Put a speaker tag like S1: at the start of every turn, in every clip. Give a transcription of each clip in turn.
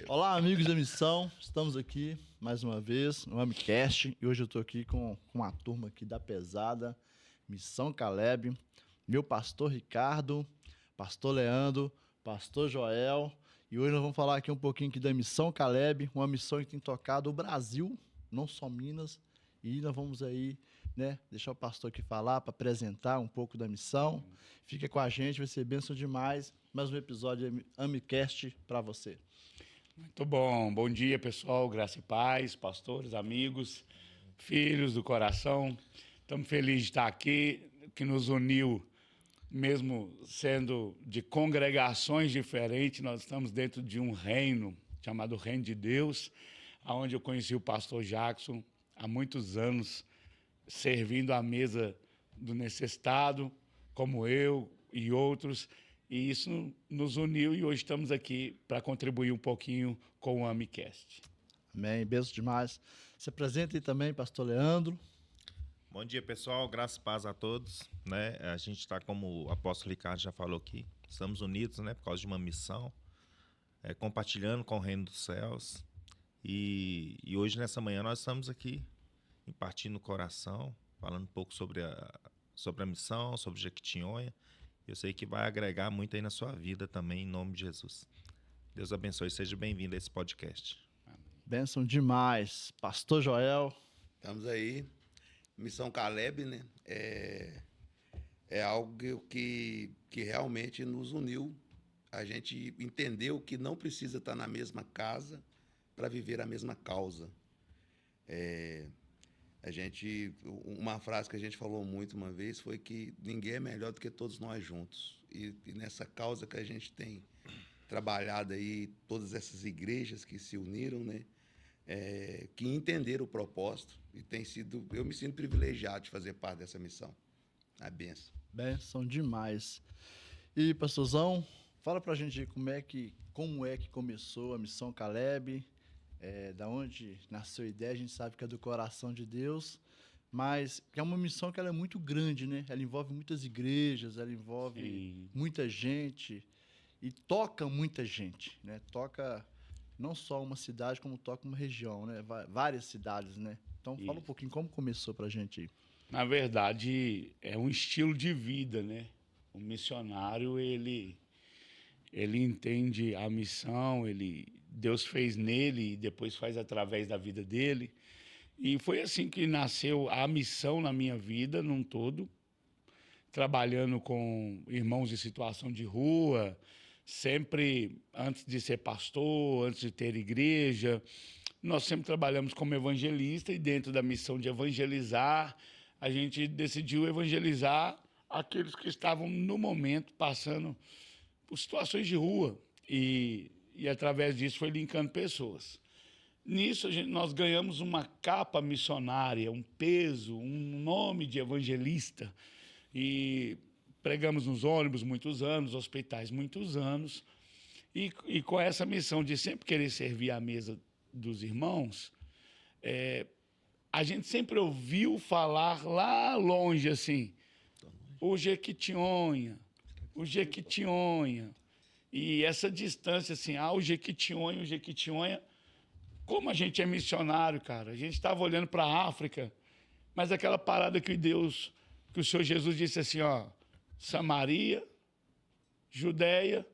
S1: Olá, amigos da missão. Estamos aqui mais uma vez no AmiCast e hoje eu estou aqui com uma turma aqui da pesada, Missão Caleb, meu pastor Ricardo, pastor Leandro, pastor Joel, e hoje nós vamos falar aqui um pouquinho aqui da Missão Caleb, uma missão que tem tocado o Brasil, não só Minas, e nós vamos aí, né, deixar o pastor aqui falar para apresentar um pouco da missão. Fica com a gente, vai ser bênção demais. Mais um episódio de AmiCast para você.
S2: Muito bom. Bom dia, pessoal. Graça e paz, pastores, amigos, filhos do coração. Estamos felizes de estar aqui, que nos uniu, mesmo sendo de congregações diferentes, nós estamos dentro de um reino chamado Reino de Deus, onde eu conheci o pastor Jackson há muitos anos, servindo à mesa do necessitado, como eu e outros. E isso nos uniu e hoje estamos aqui para contribuir um pouquinho com o AmiCast.
S1: Amém, benção demais. Se apresenta aí também, pastor Leandro.
S3: Bom dia, pessoal. Graça e paz a todos. Né? A gente está, como o apóstolo Ricardo já falou aqui, estamos unidos, né, por causa de uma missão, compartilhando com o reino dos céus. E hoje, nessa manhã, nós estamos aqui, impartindo o coração, falando um pouco sobre a missão, sobre Jequitinhonha. Eu sei que vai agregar muito aí na sua vida também, em nome de Jesus. Deus abençoe, seja bem-vindo a esse podcast.
S1: Bênção demais. Pastor Joel.
S4: Estamos aí. Missão Caleb, né? É algo que realmente nos uniu. A gente entendeu que não precisa estar na mesma casa para viver a mesma causa. Uma frase que a gente falou muito uma vez foi que ninguém é melhor do que todos nós juntos. E nessa causa que a gente tem trabalhado aí, todas essas igrejas que se uniram, né? Que entenderam o propósito e eu me sinto privilegiado de fazer parte dessa missão. A benção.
S1: Benção demais. E, pastorzão, fala pra gente aí como é que começou a Missão Caleb. Da onde nasceu a ideia, a gente sabe que é do coração de Deus, mas é uma missão que ela é muito grande, né? Ela envolve muitas igrejas, ela envolve muita gente e toca muita gente, né? Toca não só uma cidade, como toca uma região, né? Várias cidades, né? Então fala um pouquinho como começou pra gente aí.
S2: Na verdade, é um estilo de vida, né? O missionário, ele entende a missão, Deus fez nele e depois faz através da vida dele. E foi assim que nasceu a missão na minha vida, num todo, trabalhando com irmãos em situação de rua, sempre antes de ser pastor, antes de ter igreja. Nós sempre trabalhamos como evangelista e dentro da missão de evangelizar, a gente decidiu evangelizar aqueles que estavam no momento passando por situações de rua e através disso foi linkando pessoas. Nisso nós ganhamos uma capa missionária, um peso, um nome de evangelista e pregamos nos ônibus muitos anos, hospitais muitos anos e com essa missão de sempre querer servir à mesa dos irmãos, a gente sempre ouviu falar lá longe assim, o Jequitinhonha. E essa distância, assim, o Jequitinhonha, como a gente é missionário, cara, a gente estava olhando para a África, mas aquela parada que o Senhor Jesus disse assim, ó, Samaria, Judeia,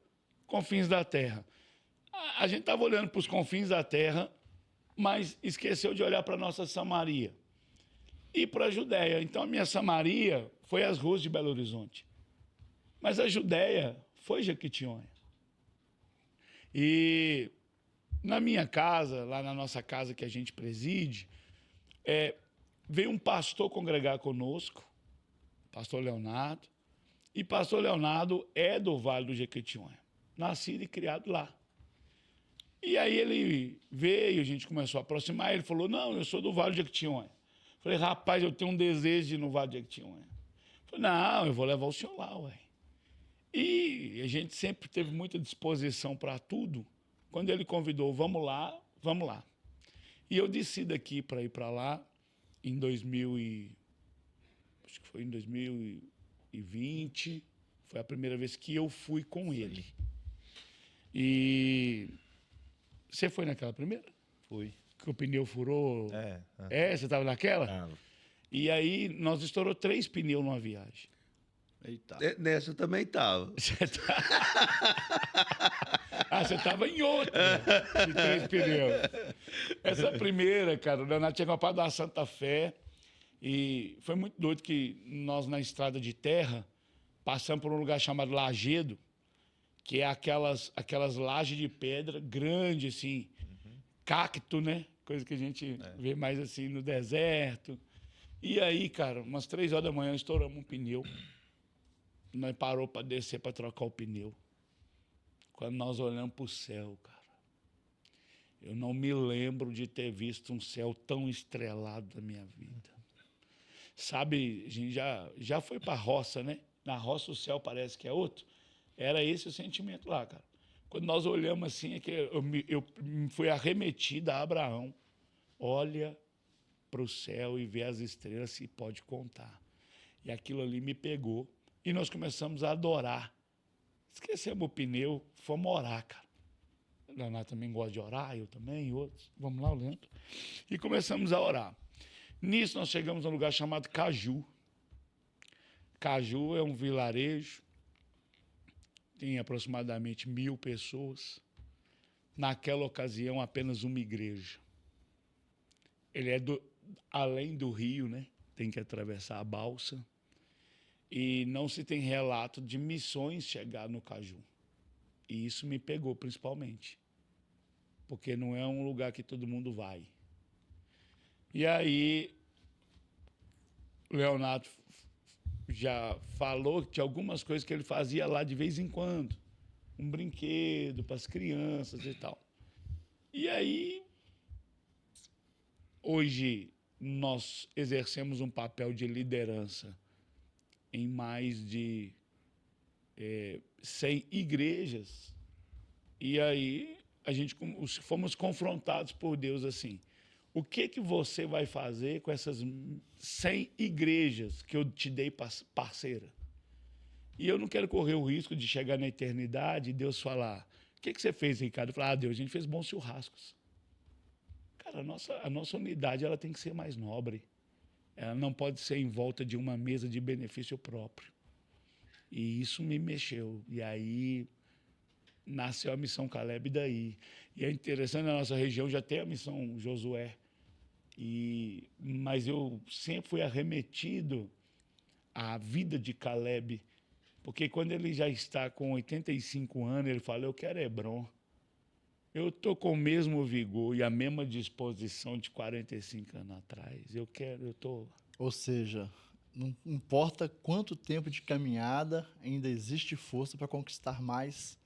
S2: confins da terra. A gente estava olhando para os confins da terra, mas esqueceu de olhar para a nossa Samaria e para a Judeia. Então a minha Samaria foi as ruas de Belo Horizonte. Mas a Judeia foi Jequitinhonha. E na minha casa, lá na nossa casa que a gente preside, veio um pastor congregar conosco, pastor Leonardo, e pastor Leonardo é do Vale do Jequitinhonha, nascido e criado lá. E aí ele veio, a gente começou a aproximar, ele falou, não, eu sou do Vale do Jequitinhonha. Falei, rapaz, eu tenho um desejo de ir no Vale do Jequitinhonha. Falei, não, eu vou levar o senhor lá, ué. E a gente sempre teve muita disposição para tudo. Quando ele convidou, vamos lá, vamos lá. E eu desci daqui para ir para lá em 2020. Foi a primeira vez que eu fui com ele. E Você foi naquela primeira?
S3: Fui.
S2: Que o pneu furou?
S3: É.
S2: Você estava naquela?
S3: Tava.
S2: E aí, nós estourou 3 pneus numa viagem.
S1: Eita.
S4: Nessa eu também tava.
S2: Você estava em outra, de 3 pneus. Essa primeira, cara, o Leonardo tinha comprado uma Santa Fé e foi muito doido que nós, na estrada de terra, passamos por um lugar chamado Lagedo, que é aquelas lajes de pedra grande, assim, cacto, né? Coisa que a gente vê mais assim no deserto. E aí, cara, umas 3 horas da manhã, estouramos um pneu. Nós parou para descer para trocar o pneu. Quando nós olhamos para o céu, cara, eu não me lembro de ter visto um céu tão estrelado na minha vida. Sabe, a gente já foi para a roça, né? Na roça o céu parece que é outro. Era esse o sentimento lá, cara. Quando nós olhamos assim, é que eu fui arremetida a Abraão. Olha para o céu e vê as estrelas, se pode contar. E aquilo ali me pegou. E nós começamos a adorar. Esquecemos o pneu, fomos orar, cara. O Leonardo também gosta de orar, eu também, e outros. Vamos lá, Leandro. E começamos a orar. Nisso, nós chegamos a um lugar chamado Caju. Caju é um vilarejo, tem aproximadamente 1000 pessoas. Naquela ocasião, apenas uma igreja. Ele é além do rio, né? Tem que atravessar a balsa. E não se tem relato de missões chegar no Caju. E isso me pegou, principalmente. Porque não é um lugar que todo mundo vai. E aí, o Leonardo já falou que tinha algumas coisas que ele fazia lá de vez em quando. Um brinquedo para as crianças e tal. E aí, hoje, nós exercemos um papel de liderança em mais de 100 igrejas. E aí a gente fomos confrontados por Deus assim: o que você vai fazer com essas 100 igrejas que eu te dei parceira? E eu não quero correr o risco de chegar na eternidade e Deus falar: o que você fez, Ricardo? Eu falar: Deus, a gente fez bons churrascos. Cara, a nossa unidade ela tem que ser mais nobre. Ela não pode ser em volta de uma mesa de benefício próprio. E isso me mexeu. E aí nasceu a Missão Caleb daí. E é interessante, na nossa região já tem a Missão Josué. Mas eu sempre fui arremetido à vida de Caleb, porque quando ele já está com 85 anos, ele fala: eu quero Hebron. Eu estou com o mesmo vigor e a mesma disposição de 45 anos atrás.
S1: Ou seja, não importa quanto tempo de caminhada, ainda existe força para conquistar mais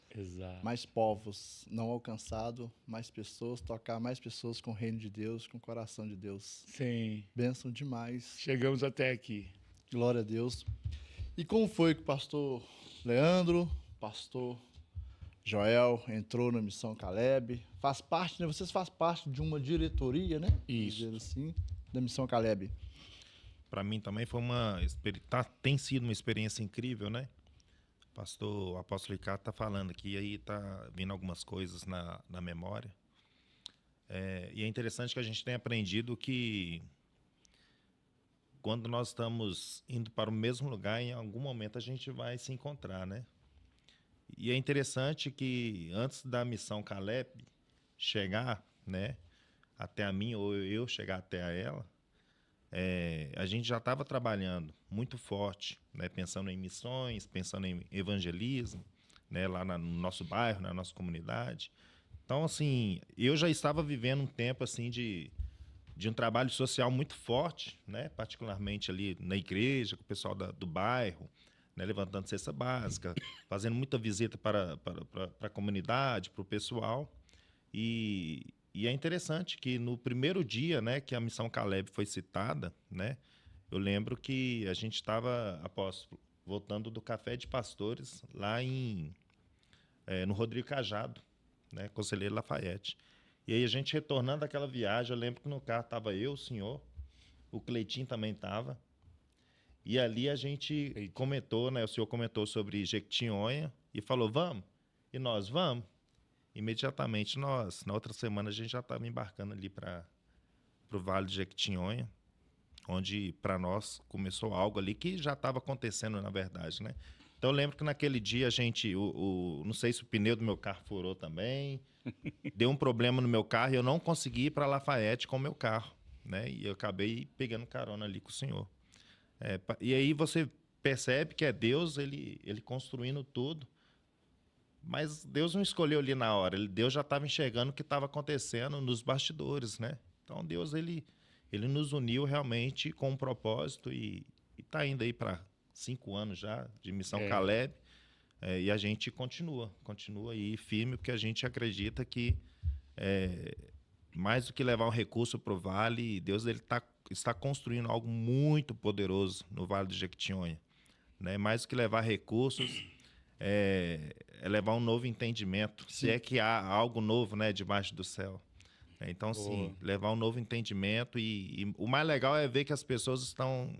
S1: povos não alcançados, mais pessoas, tocar mais pessoas com o reino de Deus, com o coração de Deus.
S2: Sim.
S1: Bênção demais.
S2: Chegamos até aqui.
S1: Glória a Deus. E como foi que o pastor Leandro, pastor Joel entrou na Missão Caleb? Faz parte, né? Vocês fazem parte de uma diretoria, né?
S2: Isso.
S1: Dizer assim, da Missão Caleb.
S3: Para mim também foi tem sido uma experiência incrível, né? O apóstolo Ricardo está falando aqui, aí está vindo algumas coisas na memória. E é interessante que a gente tenha aprendido que quando nós estamos indo para o mesmo lugar, em algum momento a gente vai se encontrar, né? E é interessante que antes da Missão Caleb chegar, né, até a mim, ou eu chegar até a ela, a gente já estava trabalhando muito forte, né, pensando em missões, pensando em evangelismo, né, lá no nosso bairro, na nossa comunidade. Então, assim, eu já estava vivendo um tempo assim de um trabalho social muito forte, né, particularmente ali na igreja, com o pessoal do bairro, né, levantando cesta básica, fazendo muita visita para a comunidade, para o pessoal. E é interessante que no primeiro dia, né, que a Missão Caleb foi citada, né, eu lembro que a gente estava, apóstolo, voltando do Café de Pastores, lá no Rodrigo Cajado, né, Conselheiro Lafayette. E aí a gente retornando daquela viagem, eu lembro que no carro estava eu, o senhor, o Cleitinho também estava. E ali a gente comentou, né, o senhor comentou sobre Jequitinhonha e falou: vamos? E nós vamos. imediatamente na outra semana, a gente já estava embarcando ali para o Vale de Jequitinhonha, onde para nós começou algo ali que já estava acontecendo, na verdade, né? Então eu lembro que naquele dia a gente, não sei se o pneu do meu carro furou também, deu um problema no meu carro e eu não consegui ir para Lafayette com o meu carro, né? E eu acabei pegando carona ali com o senhor. E aí você percebe que é Deus, ele construindo tudo, mas Deus não escolheu ali na hora, Deus já estava enxergando o que estava acontecendo nos bastidores, né? Então Deus, ele nos uniu realmente com um propósito e está indo aí para 5 anos já de Missão Caleb, e a gente continua aí firme, porque a gente acredita que mais do que levar um recurso para o Vale, Deus está construindo algo muito poderoso no Vale do Jequitinhonha, né? Mais do que levar recursos, é levar um novo entendimento, se é que há algo novo, né, debaixo do céu. Então, sim, levar um novo entendimento e o mais legal é ver que as pessoas estão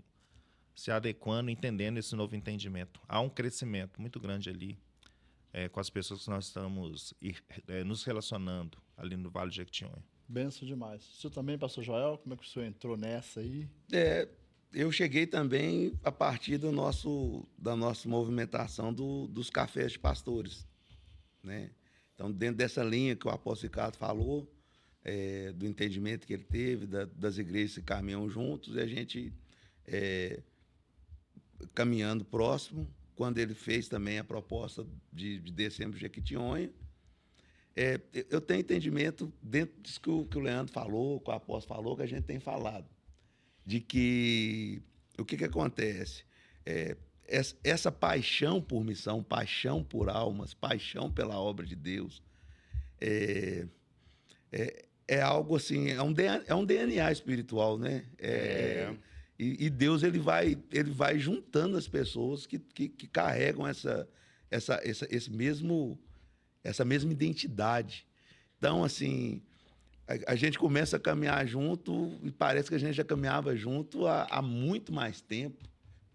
S3: se adequando, entendendo esse novo entendimento. Há um crescimento muito grande ali com as pessoas que nós estamos nos relacionando ali no Vale de Jequitinhonha.
S1: Benção demais. O senhor também, pastor Joel, como é que o senhor entrou nessa aí?
S4: Eu cheguei também a partir da nossa movimentação dos cafés de pastores, né? Então, dentro dessa linha que o apóstolo Ricardo falou, do entendimento que ele teve, das igrejas que caminham juntos, e a gente caminhando próximo, quando ele fez também a proposta de descermos de Jequitinhonha, eu tenho entendimento, dentro disso que o Leandro falou, que o apóstolo falou, que a gente tem falado, de que o que acontece? Essa paixão por missão, paixão por almas, paixão pela obra de Deus, é algo assim, é um DNA espiritual, né? E Deus ele vai juntando as pessoas que carregam essa mesma identidade. Então, assim, a gente começa a caminhar junto e parece que a gente já caminhava junto há muito mais tempo.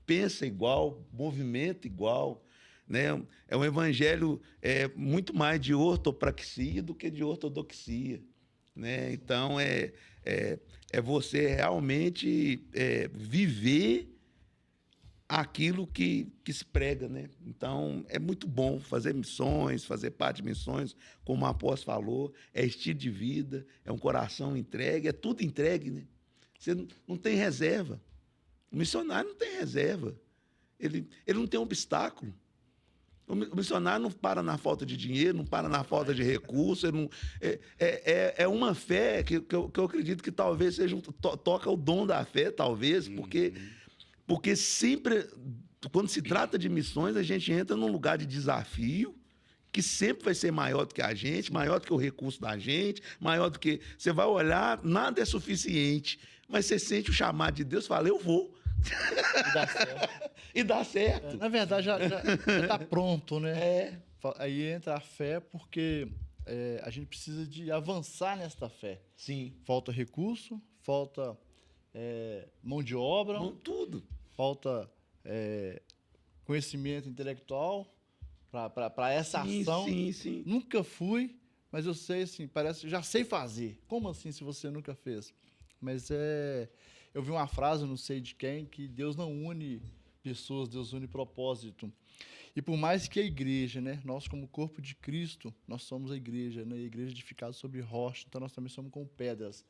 S4: Pensa igual, movimenta igual, né? É um evangelho muito mais de ortopraxia do que de ortodoxia, né? Então, é você realmente viver aquilo que se prega, né? Então, é muito bom fazer missões, fazer parte de missões, como o apóstolo falou, é estilo de vida, é um coração entregue, é tudo entregue, né? Você não tem reserva. O missionário não tem reserva. Ele não tem obstáculo. O missionário não para na falta de dinheiro, não para na falta de recursos. É uma fé que eu acredito que talvez seja toca o dom da fé, talvez, porque sempre, quando se trata de missões, a gente entra num lugar de desafio que sempre vai ser maior do que a gente, maior do que o recurso da gente, maior do que... Você vai olhar, nada é suficiente, mas você sente o chamado de Deus e fala, eu vou.
S1: E dá certo.
S4: E dá certo.
S1: Na verdade, já está pronto, né? Aí entra a fé, porque a gente precisa de avançar nesta fé.
S4: Sim.
S1: Falta recurso, falta mão de obra.
S4: Tudo.
S1: Falta conhecimento intelectual para essa ação.
S4: Sim.
S1: Nunca fui, mas eu sei, assim, parece, já sei fazer. Como assim, se você nunca fez? Mas eu vi uma frase, não sei de quem, que Deus não une pessoas, Deus une propósito. E por mais que a igreja, né, nós como corpo de Cristo, nós somos a igreja, né, a igreja edificada sobre rocha, então nós também somos como pedras.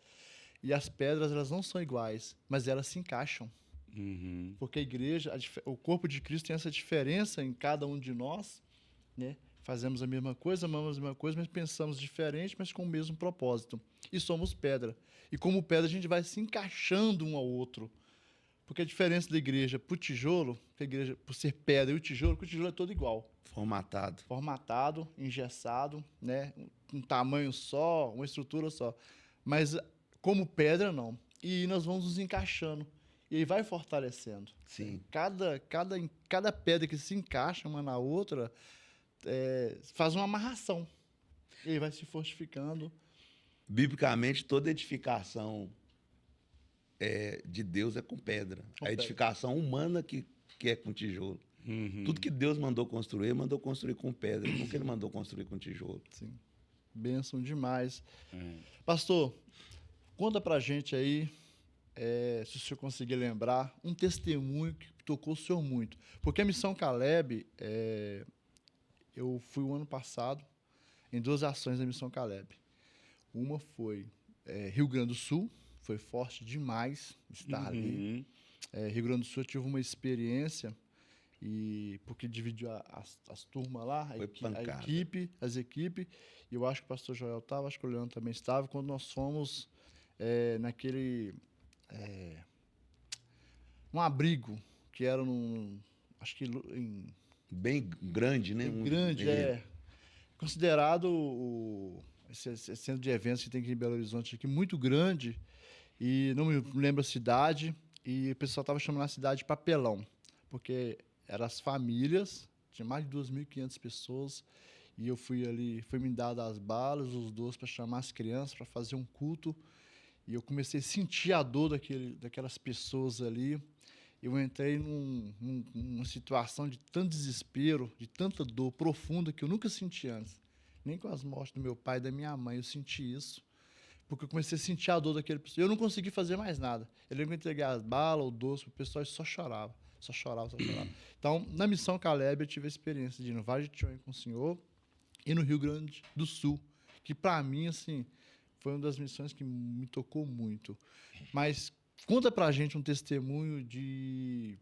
S1: E as pedras, elas não são iguais, mas elas se encaixam.
S2: Uhum.
S1: Porque a igreja, o corpo de Cristo tem essa diferença em cada um de nós, né? Fazemos a mesma coisa, amamos a mesma coisa, mas pensamos diferente, mas com o mesmo propósito. E somos pedra. E como pedra, a gente vai se encaixando um ao outro. Porque a diferença da igreja para o tijolo, que a igreja, por ser pedra e o tijolo é todo igual. Formatado, engessado, né? Um tamanho só, uma estrutura só. Mas como pedra, não. E nós vamos nos encaixando. E aí vai fortalecendo.
S4: Sim.
S1: Cada pedra que se encaixa uma na outra faz uma amarração. E aí vai se fortificando.
S4: Biblicamente, toda edificação de Deus é com pedra. A edificação humana que é com tijolo.
S2: Uhum.
S4: Tudo que Deus mandou construir com pedra. Nunca ele mandou construir com tijolo.
S1: Sim. Bênção demais. Pastor, conta pra gente aí, se o senhor conseguir lembrar, um testemunho que tocou o senhor muito. Porque a Missão Caleb, eu fui o ano passado em 2 ações da Missão Caleb. Uma foi Rio Grande do Sul, foi forte demais estar ali. Rio Grande do Sul eu tive uma experiência, porque dividiu as turmas lá, as equipes, e eu acho que o pastor Joel estava, acho que o Leandro também estava, quando nós fomos naquele... um abrigo, que era acho que
S4: Bem grande, né?
S1: bem grande, considerado esse centro de eventos que tem aqui em Belo Horizonte, aqui, muito grande, e não me lembro a cidade, e o pessoal estava chamando a cidade de Papelão, porque eram as famílias, tinha mais de 2.500 pessoas, e eu fui ali, foi me dado as balas, os doces para chamar as crianças, para fazer um culto, e eu comecei a sentir a dor daquelas pessoas ali. Eu entrei numa situação de tanto desespero, de tanta dor profunda que eu nunca senti antes. Nem com as mortes do meu pai e da minha mãe eu senti isso. Porque eu comecei a sentir a dor daquele pessoal. Eu não consegui fazer mais nada. Eu lembro que eu entreguei as balas, o doce, o pessoal só chorava. Só chorava, só chorava. Então, na Missão Caleb, eu tive a experiência de ir no Vale de Tionha com o senhor e no Rio Grande do Sul. Que, para mim, assim, foi uma das missões que me tocou muito. Mas conta pra gente um testemunho de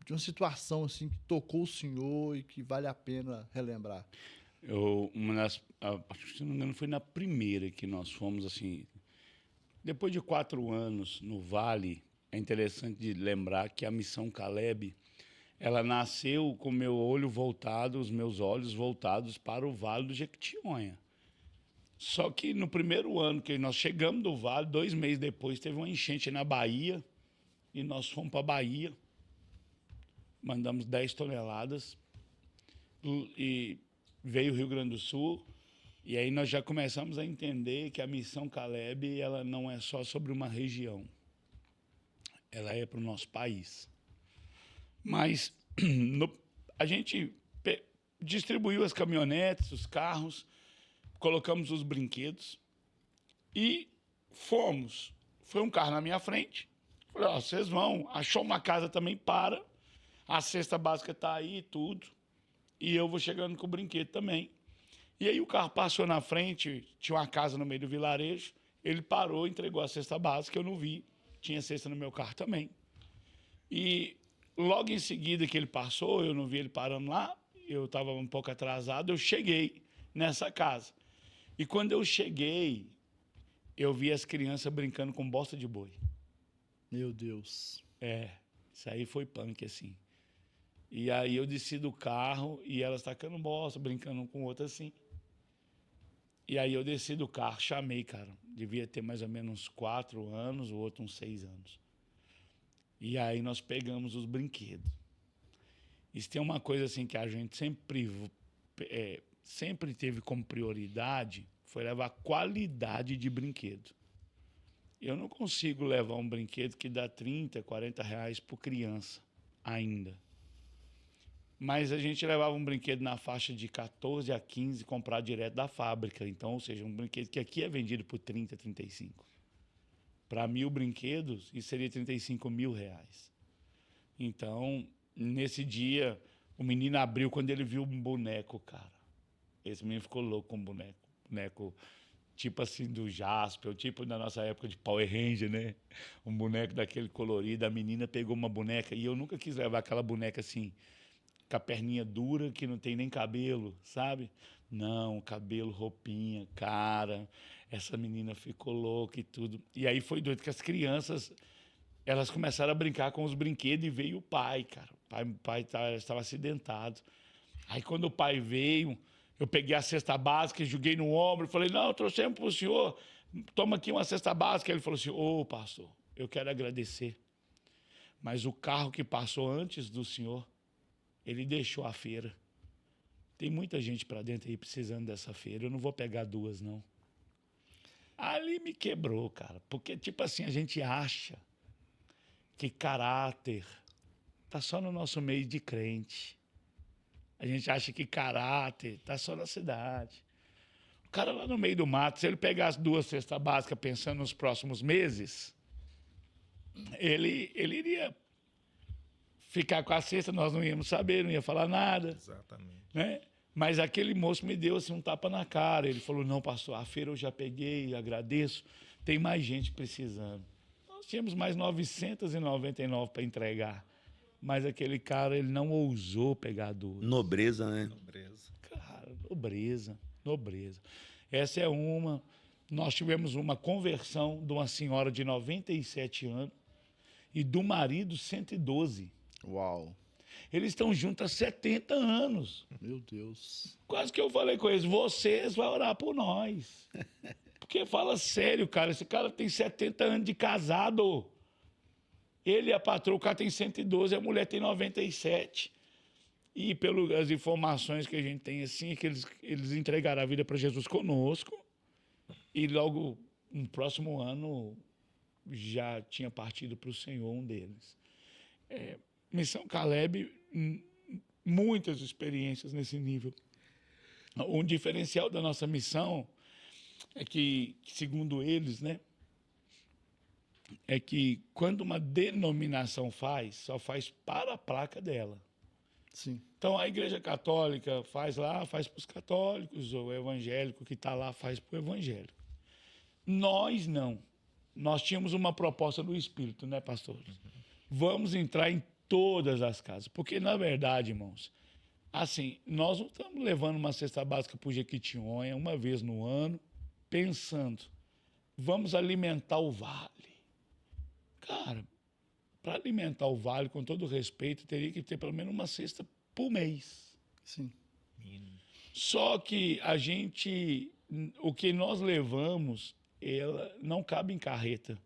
S1: uma situação assim que tocou o senhor e que vale a pena relembrar.
S2: Se não me engano, foi na primeira que nós fomos, assim, depois de 4 anos no Vale. É interessante de lembrar que a Missão Caleb, ela nasceu com meu olho voltado, os meus olhos voltados para o Vale do Jequitinhonha. Só que no primeiro ano que nós chegamos do Vale, 2 meses depois, teve uma enchente na Bahia, e nós fomos para a Bahia, mandamos 10 toneladas, e veio o Rio Grande do Sul, e aí nós já começamos a entender que a Missão Caleb, ela não é só sobre uma região, ela é para o nosso país. Mas a gente distribuiu as caminhonetes, os carros, colocamos os brinquedos e fomos. Foi um carro na minha frente. Falei, vocês vão. Achou uma casa também, para. A cesta básica está aí e tudo. E eu vou chegando com o brinquedo também. E aí o carro passou na frente, tinha uma casa no meio do vilarejo. Ele parou, entregou a cesta básica, eu não vi. Tinha cesta no meu carro também. E logo em seguida que ele passou, eu não vi ele parando lá, eu estava um pouco atrasado, eu cheguei nessa casa. E quando eu cheguei, eu vi as crianças brincando com bosta de boi.
S1: Meu Deus.
S2: Isso aí foi punk, assim. E aí eu desci do carro e elas tacando bosta, brincando um com o outro assim. E aí eu desci do carro, chamei, cara. Devia ter mais ou menos uns 4 anos, o outro uns 6 anos. E aí nós pegamos os brinquedos. Isso tem uma coisa assim que a gente sempre teve como prioridade, foi levar qualidade de brinquedo. Eu não consigo levar um brinquedo que dá 30, 40 reais por criança ainda. Mas a gente levava um brinquedo na faixa de 14 a 15, comprar direto da fábrica. Então, ou seja, um brinquedo que aqui é vendido por 30, 35. Para 1.000 brinquedos, isso seria 35 mil reais. Então, nesse dia, o menino abriu quando ele viu um boneco, cara. Esse menino ficou louco com o boneco. Boneco tipo assim do Jasper, tipo da nossa época de Power Ranger, né? Um boneco daquele colorido. A menina pegou uma boneca, e eu nunca quis levar aquela boneca assim, com a perninha dura, que não tem nem cabelo, sabe? Não, cabelo, roupinha, cara. Essa menina ficou louca e tudo. E aí foi doido que as crianças, elas começaram a brincar com os brinquedos e veio o pai, cara. O pai estava acidentado. Aí quando o pai veio, eu peguei a cesta básica, joguei no ombro e falei, não, trouxemos para o senhor, toma aqui uma cesta básica. Ele falou assim, ô pastor, eu quero agradecer, mas o carro que passou antes do senhor, ele deixou a feira. Tem muita gente para dentro aí precisando dessa feira, eu não vou pegar 2, não. Ali me quebrou, cara, porque tipo assim, a gente acha que caráter tá só no nosso meio de crente. A gente acha que caráter tá só na cidade. O cara lá no meio do mato, se ele pegasse 2 cestas básicas pensando nos próximos meses, ele iria ficar com a cesta, nós não íamos saber, não ia falar nada,
S3: Exatamente.
S2: né? Mas aquele moço me deu assim, um tapa na cara. Ele falou, não, pastor, a feira eu já peguei, agradeço, tem mais gente precisando. Nós tínhamos mais 999 para entregar, mas aquele cara, ele não ousou pegar 2.
S4: Nobreza, né?
S3: Nobreza.
S2: Cara, nobreza. Essa é uma. Nós tivemos uma conversão de uma senhora de 97 anos e do marido 112.
S1: Uau.
S2: Eles estão juntos há 70 anos.
S1: Meu Deus.
S2: Quase que eu falei com eles, vocês vão orar por nós. Porque fala sério, cara, esse cara tem 70 anos de casado. Ele e a patroa, o cara tem 112, a mulher tem 97. E pelas informações que a gente tem, assim, é que eles entregaram a vida para Jesus conosco. E logo no próximo ano já tinha partido para o Senhor um deles. Missão Caleb, muitas experiências nesse nível. Um diferencial da nossa missão é que, segundo eles, né, é que quando uma denominação faz, só faz para a placa dela.
S1: Sim.
S2: Então, a Igreja Católica faz lá, faz para os católicos, ou o evangélico que está lá faz para o evangélico. Nós não. Nós tínhamos uma proposta do Espírito, né, pastores? Vamos entrar em todas as casas. Porque, na verdade, irmãos, assim, nós não estamos levando uma cesta básica para o Jequitinhonha uma vez no ano, pensando, vamos alimentar o vale. Cara, para alimentar o vale, com todo respeito, teria que ter pelo menos uma cesta por mês.
S1: Sim.
S2: Só que o que nós levamos, ela não cabe em carreta.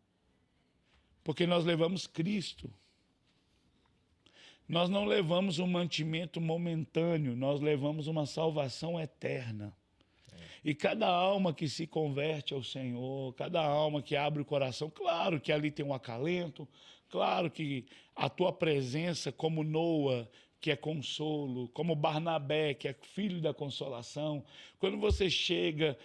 S2: Porque nós levamos Cristo. Nós não levamos um mantimento momentâneo, nós levamos uma salvação eterna. E cada alma que se converte ao Senhor, cada alma que abre o coração, claro que ali tem um acalento, claro que a tua presença, como Noa, que é consolo, como Barnabé, que é filho da consolação, quando você chega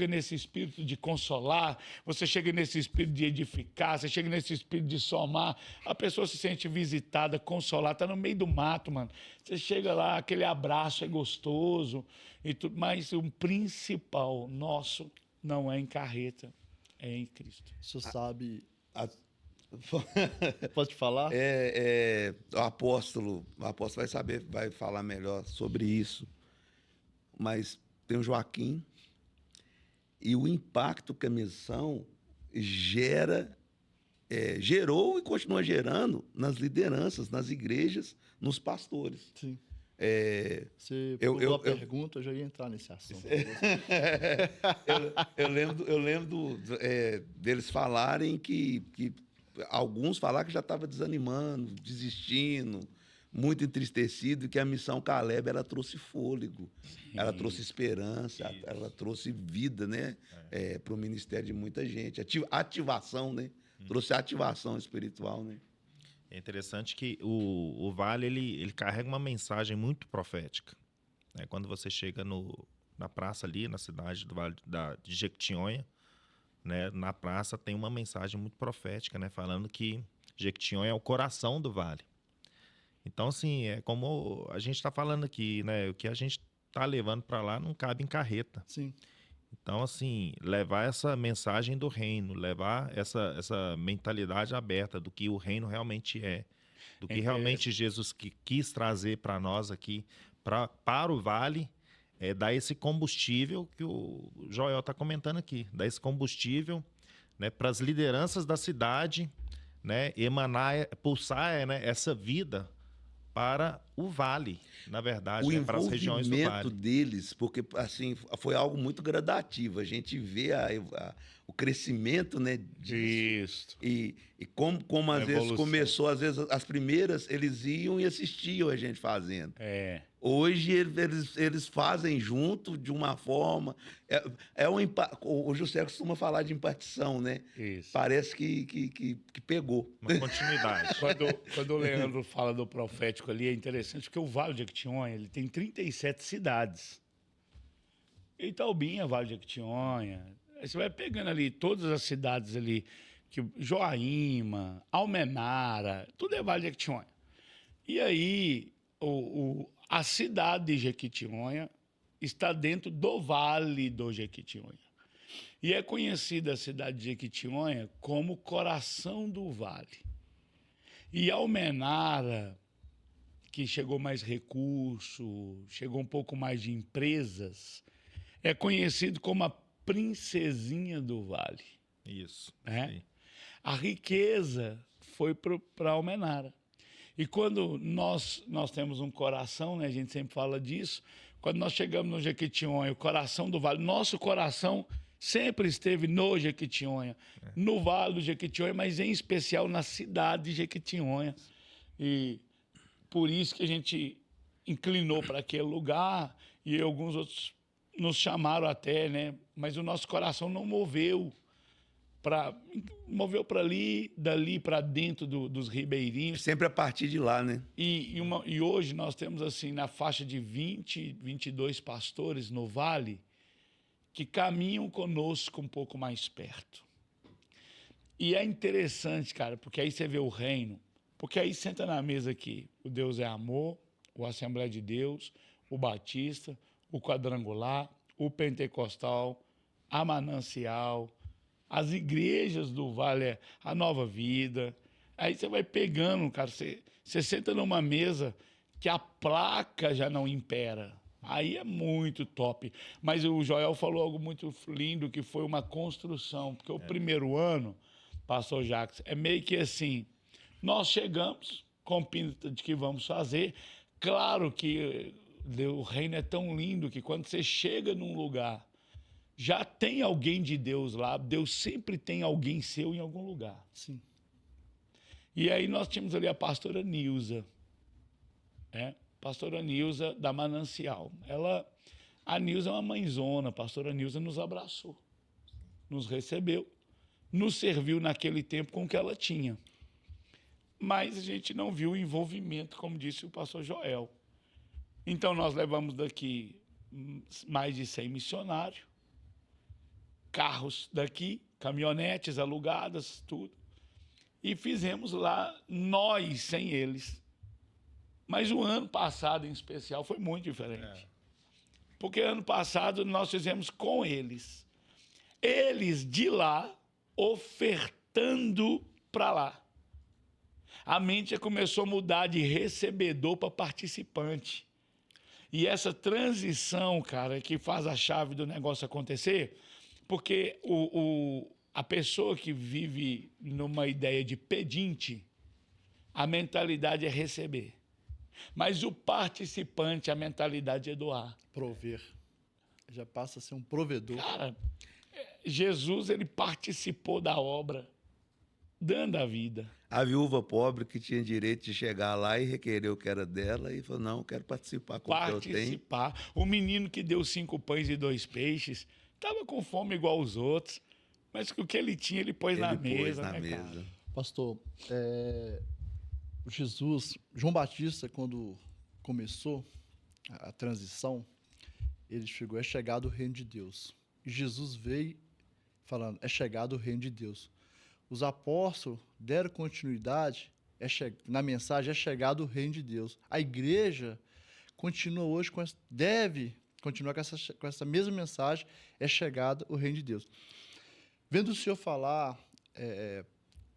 S2: nesse espírito de consolar, você chega nesse espírito de edificar, você chega nesse espírito de somar, a pessoa se sente visitada, consolada, está no meio do mato, mano. Você chega lá, aquele abraço é gostoso, e tudo, mas o principal nosso não é em carreta, é em Cristo.
S1: O senhor sabe.
S4: A-
S1: Pode falar?
S4: o apóstolo vai saber, vai falar melhor sobre isso. Mas tem o Joaquim e o impacto que a missão gerou e continua gerando nas lideranças, nas igrejas, nos pastores.
S1: Sim.
S4: É,
S1: Você
S4: eu-
S1: pulou a
S4: eu-
S1: pergunta, eu já ia entrar nesse assunto.
S4: eu lembro deles falarem que alguns falaram que já estava desanimando, desistindo, muito entristecido, e que a missão Caleb ela trouxe fôlego, ela trouxe esperança, ela trouxe vida, né, para o ministério de muita gente, ativação, né, trouxe ativação espiritual, né.
S3: É interessante que o Vale ele carrega uma mensagem muito profética, né? Quando você chega na praça ali, na cidade do Vale de Jequitinhonha, né? Na praça tem uma mensagem muito profética, né? Falando que Jequitinhonha é o coração do Vale. Então, assim, é como a gente está falando aqui, né? O que a gente está levando para lá não cabe em carreta.
S1: Sim.
S3: Então, assim, levar essa mensagem do reino, levar essa mentalidade aberta do que o reino realmente é, do que realmente Jesus quis trazer para nós aqui, para o Vale, dar esse combustível que o Joel está comentando aqui, dar esse combustível, né, para as lideranças da cidade, né, emanar, pulsar, né, essa vida para o Vale, na verdade,
S4: O
S3: né, para as regiões do
S4: envolvimento
S3: Vale.
S4: deles, porque assim foi algo muito gradativo. A gente vê o crescimento, né, disso.
S2: Isso.
S4: E como às vezes
S2: evolução.
S4: começou, às vezes as primeiras eles iam e assistiam a gente fazendo. Hoje eles fazem junto de uma forma. O José costuma falar de impartição, né?
S2: Isso.
S4: Parece que pegou.
S3: Uma continuidade.
S2: Quando o Leandro fala do profético ali, é interessante porque o Vale de Jequitinhonha ele tem 37 cidades. Itaubinha, Vale de Jequitinhonha. Aí você vai pegando ali todas as cidades ali, Joaíma, Almenara, tudo é Vale de Jequitinhonha. E aí, a cidade de Jequitinhonha está dentro do Vale do Jequitinhonha. E é conhecida a cidade de Jequitinhonha como coração do vale. E Almenara, que chegou mais recurso, chegou um pouco mais de empresas, é conhecido como a princesinha do vale.
S3: Isso.
S2: Né?
S3: Sim.
S2: A riqueza foi para Almenara. E quando nós temos um coração, né, a gente sempre fala disso, quando nós chegamos no Jequitinhonha, o coração do vale, nosso coração sempre esteve no Jequitinhonha, no Vale do Jequitinhonha, mas em especial na cidade de Jequitinhonha. E por isso que a gente inclinou para aquele lugar e alguns outros nos chamaram até, né? Mas o nosso coração não moveu para ali, dali para dentro dos ribeirinhos.
S4: Sempre a partir de lá, né?
S2: E hoje nós temos, assim, na faixa de 20, 22 pastores no Vale que caminham conosco um pouco mais perto. E é interessante, cara, porque aí você vê o reino, porque aí senta na mesa aqui, o Deus é Amor, o Assembleia de Deus, o Batista, o Quadrangular, o Pentecostal, a Manancial, as igrejas do Vale, a Nova Vida. Aí você vai pegando, cara, você senta numa mesa que a placa já não impera. Aí é muito top. Mas o Joel falou algo muito lindo, que foi uma construção. Porque o primeiro ano, pastor Jacques, é meio que assim, nós chegamos com o pinta de que vamos fazer. Claro que o reino é tão lindo que quando você chega num lugar, já tem alguém de Deus lá. Deus sempre tem alguém seu em algum lugar.
S1: Sim.
S2: E aí nós tínhamos ali a pastora Nilza, né? Pastora Nilza da Manancial. A Nilza é uma mãezona, a pastora Nilza nos abraçou, nos recebeu, nos serviu naquele tempo com o que ela tinha. Mas a gente não viu o envolvimento, como disse o pastor Joel. Então nós levamos daqui mais de 100 missionários, carros daqui, caminhonetes alugadas, tudo. E fizemos lá, nós sem eles. Mas o ano passado, em especial, foi muito diferente. Porque ano passado nós fizemos com eles. Eles de lá ofertando para lá. A mente já começou a mudar de recebedor para participante. E essa transição, cara, que faz a chave do negócio acontecer, porque a pessoa que vive numa ideia de pedinte, a mentalidade é receber. Mas o participante, a mentalidade é doar.
S1: Prover. Já passa a ser um provedor.
S2: Cara, Jesus, ele participou da obra, dando a vida.
S4: A viúva pobre que tinha direito de chegar lá e requerer o que era dela e falou, não, eu quero participar com o que eu tenho.
S2: Participar. O menino que deu 5 pães e 2 peixes, estava com fome igual os outros, mas o que ele tinha, ele pôs na mesa. Cara?
S1: Pastor, Jesus, João Batista, quando começou a transição, ele chegou, é chegado o reino de Deus. E Jesus veio falando, é chegado o reino de Deus. Os apóstolos deram continuidade na mensagem, é chegado o reino de Deus. A igreja continua hoje, deve continuar com essa mesma mensagem, é chegado o reino de Deus. Vendo o senhor falar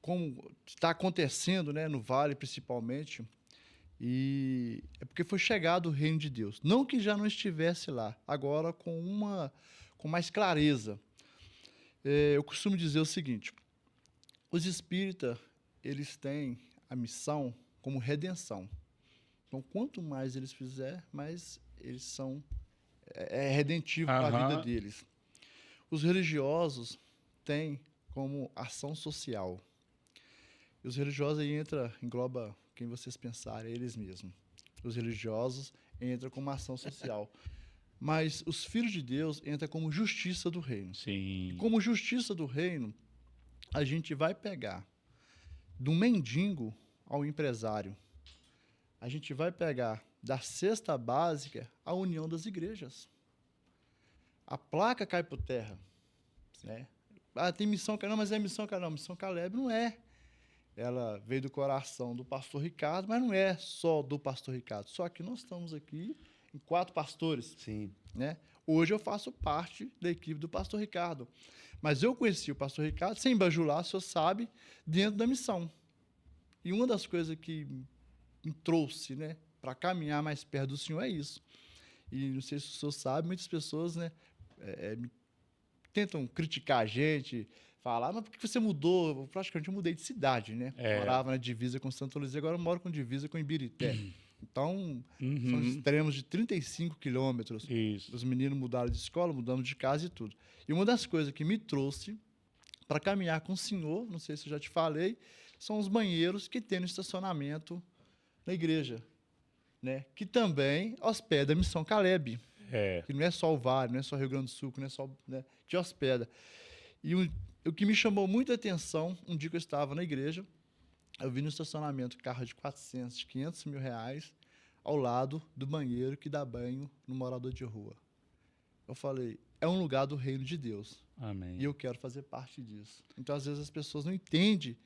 S1: como está acontecendo, né, no Vale principalmente, e é porque foi chegado o reino de Deus. Não que já não estivesse lá, agora com mais clareza. Eu costumo dizer o seguinte, os espíritas, eles têm a missão como redenção. Então, quanto mais eles fizerem, mais eles são redentivo para a vida deles. Os religiosos têm como ação social. E os religiosos aí engloba quem vocês pensarem, eles mesmos. Os religiosos entram como ação social. Mas os filhos de Deus entram como justiça do reino.
S2: Sim.
S1: Como justiça do reino, a gente vai pegar do mendigo ao empresário. A gente vai pegar da cesta básica a união das igrejas. a placa cai por terra, né? Ah, tem missão Caleb, não, mas é missão Caleb. Não, missão Caleb não é. Ela veio do coração do pastor Ricardo, mas não é só do pastor Ricardo. Só que nós estamos aqui em 4 pastores,
S4: Sim.
S1: né? Hoje eu faço parte da equipe do pastor Ricardo. Mas eu conheci o pastor Ricardo, sem bajular, o senhor sabe, dentro da missão. E uma das coisas que me trouxe, né, para caminhar mais perto do senhor é isso. E não sei se o senhor sabe, muitas pessoas, né, tentam criticar a gente, falar, mas por que você mudou? Eu praticamente mudei de cidade, né? Morava na divisa com Santa Luzia, agora eu moro com divisa com Ibirité. Então, são extremos de 35 quilômetros.
S2: Isso.
S1: Os meninos mudaram de escola, mudamos de casa e tudo. E uma das coisas que me trouxe para caminhar com o senhor, não sei se eu já te falei, são os banheiros que tem no estacionamento na igreja, né? Que também hospeda a Missão Caleb. Que não é só o Vale, não é só Rio Grande do Sul, que não é só, né, que hospeda. E o que me chamou muita atenção, um dia que eu estava na igreja, eu vi no estacionamento carro de 400, 500 mil reais ao lado do banheiro que dá banho no morador de rua. Eu falei, é um lugar do reino de Deus.
S2: Amém.
S1: E eu quero fazer parte disso. Então, às vezes, as pessoas não entendem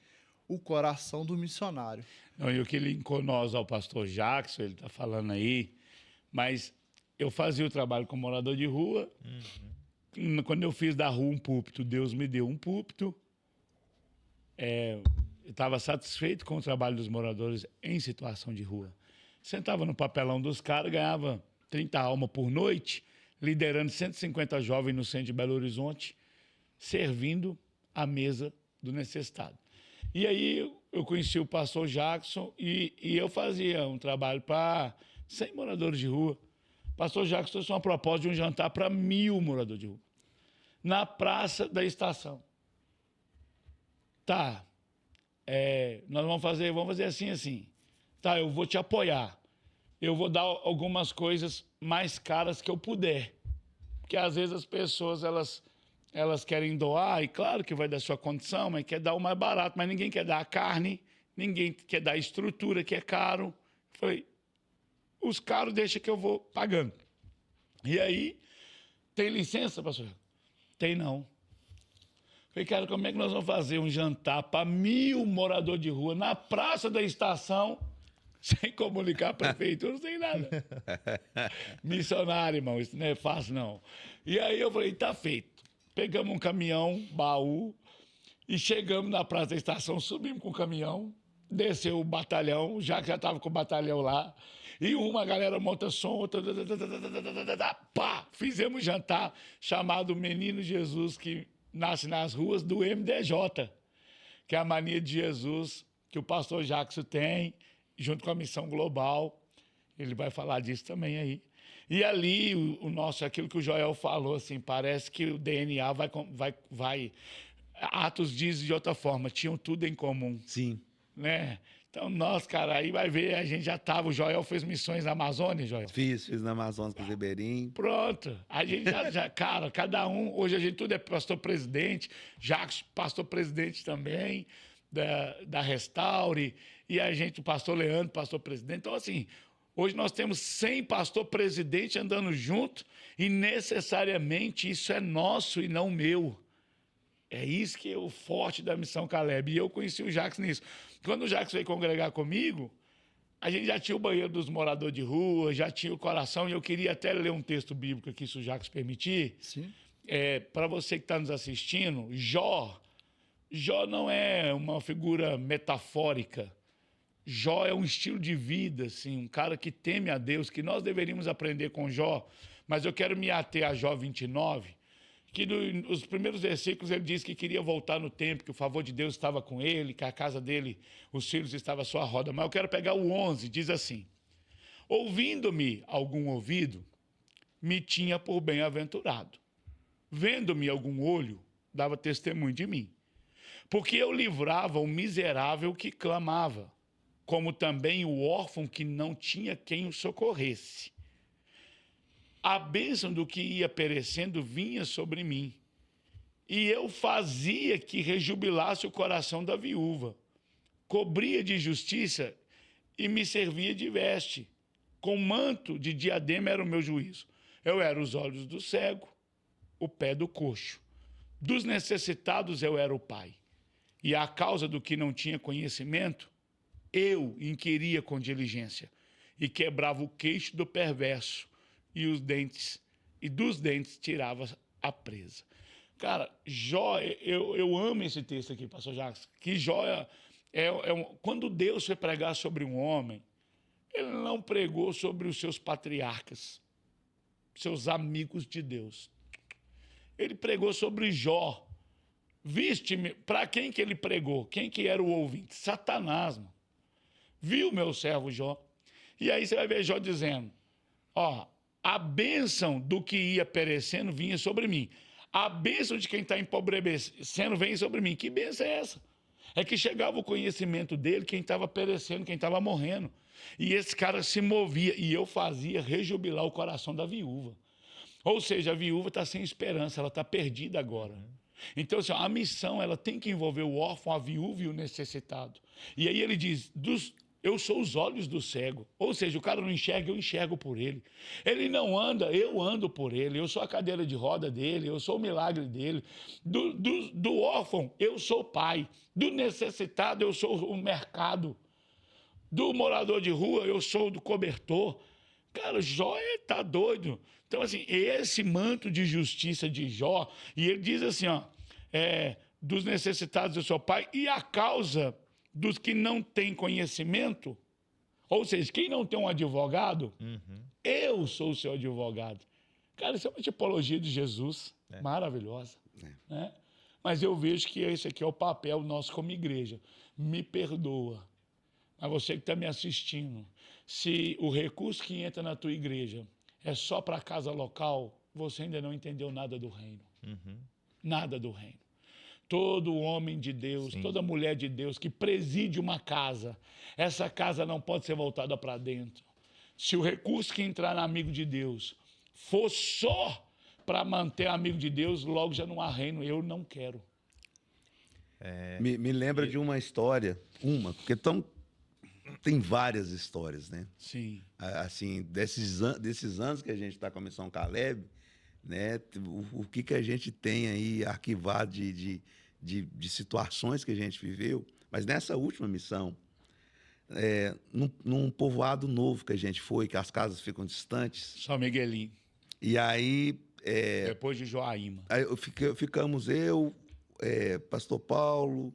S1: o coração do missionário.
S2: Não, e o que linkou nós ao pastor Jackson, ele está falando aí, mas eu fazia o trabalho com morador de rua. Quando eu fiz da rua um púlpito, Deus me deu um púlpito. Eu estava satisfeito com o trabalho dos moradores em situação de rua. Sentava no papelão dos caras, ganhava 30 almas por noite, liderando 150 jovens no centro de Belo Horizonte, servindo a mesa do necessitado. E aí eu conheci o pastor Jackson e eu fazia um trabalho para 100 moradores de rua. O pastor Jackson trouxe uma proposta de um jantar para 1000 moradores de rua, na Praça da Estação. Tá, nós vamos fazer assim. Tá, eu vou te apoiar. Eu vou dar algumas coisas mais caras que eu puder. Porque às vezes as pessoas, elas querem doar, e claro que vai da sua condição, mas quer dar o mais barato, mas ninguém quer dar a carne, ninguém quer dar a estrutura, que é caro. Falei, os caros deixa que eu vou pagando. E aí, tem licença, pastor? Tem não. Falei, cara, como é que nós vamos fazer um jantar para 1000 moradores de rua na Praça da Estação, sem comunicar a prefeitura, sem nada? Missionário, irmão, isso não é fácil, não. E aí eu falei, tá feito. Pegamos um caminhão, baú, e chegamos na Praça da Estação, subimos com o caminhão, desceu o batalhão, já estava com o batalhão lá, e uma galera monta som, outra... Pá! Fizemos jantar chamado Menino Jesus, que nasce nas ruas do MDJ, que é a mania de Jesus que o pastor Jackson tem, junto com a Missão Global. Ele vai falar disso também aí. E ali, aquilo que o Joel falou, assim, parece que o DNA vai... Atos diz de outra forma, tinham tudo em comum.
S4: Sim.
S2: Né? Então, nós, cara, aí vai ver, a gente já estava, o Joel fez missões na Amazônia, Joel?
S4: Fiz na Amazonas com o Ribeirinho.
S2: Pronto. A gente já, cara, cada um, hoje a gente tudo é pastor-presidente, Jacques, pastor-presidente também, da Restaure, e a gente, o pastor Leandro, pastor-presidente. Então, assim, hoje nós temos 100 pastor-presidente andando junto, e necessariamente isso é nosso e não meu. É isso que é o forte da Missão Caleb. E eu conheci o Jacques nisso. Quando o Jacques veio congregar comigo, a gente já tinha o banheiro dos moradores de rua, já tinha o coração, e eu queria até ler um texto bíblico aqui, se o Jacques permitir.
S1: Sim.
S2: Para você que está nos assistindo, Jó não é uma figura metafórica. Jó é um estilo de vida, assim, um cara que teme a Deus, que nós deveríamos aprender com Jó. Mas eu quero me ater a Jó 29, que nos primeiros versículos ele diz que queria voltar no tempo, que o favor de Deus estava com ele, que a casa dele, os filhos estavam à sua roda. Mas eu quero pegar o 11, diz assim: ouvindo-me algum ouvido, me tinha por bem-aventurado. Vendo-me algum olho, dava testemunho de mim. Porque eu livrava o miserável que clamava, como também o órfão que não tinha quem o socorresse. A bênção do que ia perecendo vinha sobre mim, e eu fazia que rejubilasse o coração da viúva, cobria de justiça e me servia de veste, com manto de diadema era o meu juízo. Eu era os olhos do cego, o pé do coxo. Dos necessitados eu era o pai. E a causa do que não tinha conhecimento, eu inquiria com diligência e quebrava o queixo do perverso e dos dentes tirava a presa. Cara, Jó, eu amo esse texto aqui, pastor Jacques, que Jó quando Deus foi pregar sobre um homem, ele não pregou sobre os seus patriarcas, seus amigos de Deus. Ele pregou sobre Jó. Viste-me, para quem que ele pregou? Quem que era o ouvinte? Satanás, mano. Viu meu servo Jó? E aí você vai ver Jó dizendo, ó, a bênção do que ia perecendo vinha sobre mim. A bênção de quem está empobrecendo vem sobre mim. Que bênção é essa? É que chegava o conhecimento dele, quem estava perecendo, quem estava morrendo. E esse cara se movia, e eu fazia rejubilar o coração da viúva. Ou seja, a viúva está sem esperança, ela está perdida agora. Então, assim, a missão ela tem que envolver o órfão, a viúva e o necessitado. E aí ele diz, eu sou os olhos do cego. Ou seja, o cara não enxerga, eu enxergo por ele. Ele não anda, eu ando por ele. Eu sou a cadeira de roda dele, eu sou o milagre dele. Do órfão, eu sou o pai. Do necessitado, eu sou o mercado. Do morador de rua, eu sou o do cobertor. Cara, Jó tá doido. Então, assim, esse manto de justiça de Jó, e ele diz assim, ó, dos necessitados eu sou pai, e a causa dos que não têm conhecimento, ou seja, quem não tem um advogado, eu sou o seu advogado. Cara, isso é uma tipologia de Jesus, maravilhosa. Né? Mas eu vejo que esse aqui é o papel nosso como igreja. Me perdoa. Mas você que está me assistindo, se o recurso que entra na tua igreja é só para a casa local, você ainda não entendeu nada do reino. Nada do reino. Todo homem de Deus, toda mulher de Deus que preside uma casa, essa casa não pode ser voltada para dentro. Se o recurso que entrar no amigo de Deus for só para manter amigo de Deus, logo já não há reino. Eu não quero.
S4: Me lembra de uma história, porque tem várias histórias, né?
S2: Sim.
S4: Assim, desses anos que a gente está com a Missão Caleb, né? O que a gente tem aí arquivado de situações que a gente viveu. Mas nessa última missão, num povoado novo que a gente foi, que as casas ficam distantes.
S2: São Miguelinho.
S4: E aí...
S2: depois de Joaíma.
S4: Aí ficamos pastor Paulo,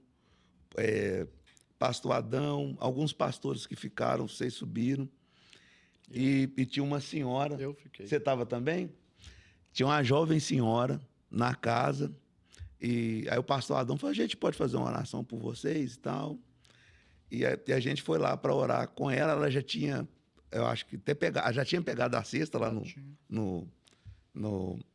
S4: pastor Adão, alguns pastores que ficaram, vocês subiram. E tinha uma senhora.
S1: Eu fiquei.
S4: Você estava também? Tinha uma jovem senhora na casa. E aí o pastor Adão falou, a gente pode fazer uma oração por vocês e tal. E a gente foi lá para orar com ela. Ela já tinha, eu acho que já tinha pegado a cesta lá no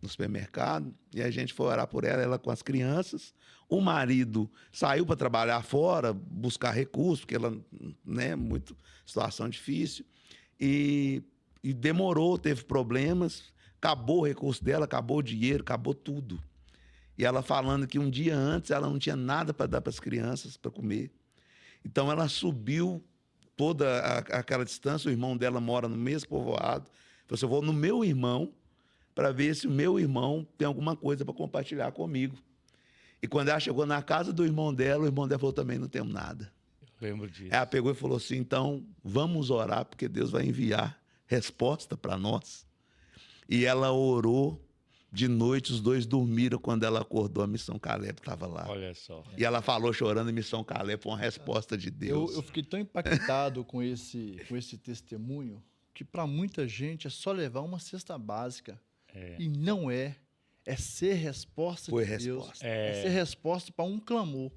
S4: supermercado. E a gente foi orar por ela com as crianças. O marido saiu para trabalhar fora, buscar recursos, porque ela, né, muito situação difícil. E demorou, teve problemas, acabou o recurso dela, acabou o dinheiro, acabou tudo. E ela falando que um dia antes ela não tinha nada para dar para as crianças para comer. Então ela subiu toda aquela distância, o irmão dela mora no mesmo povoado. Falou assim, eu vou no meu irmão para ver se o meu irmão tem alguma coisa para compartilhar comigo. E quando ela chegou na casa do irmão dela, o irmão dela falou, também não temos nada.
S2: Eu lembro disso.
S4: Ela pegou e falou assim, então vamos orar, porque Deus vai enviar resposta para nós. E ela orou, de noite os dois dormiram, quando ela acordou, a Missão Caleb estava lá.
S2: Olha só.
S4: E ela falou chorando, Missão Caleb foi uma resposta de Deus.
S1: Eu fiquei tão impactado com esse testemunho, que para muita gente é só levar uma cesta básica. E não é. É ser resposta
S4: Foi
S1: de Deus.
S4: resposta.
S1: É ser resposta para um clamor.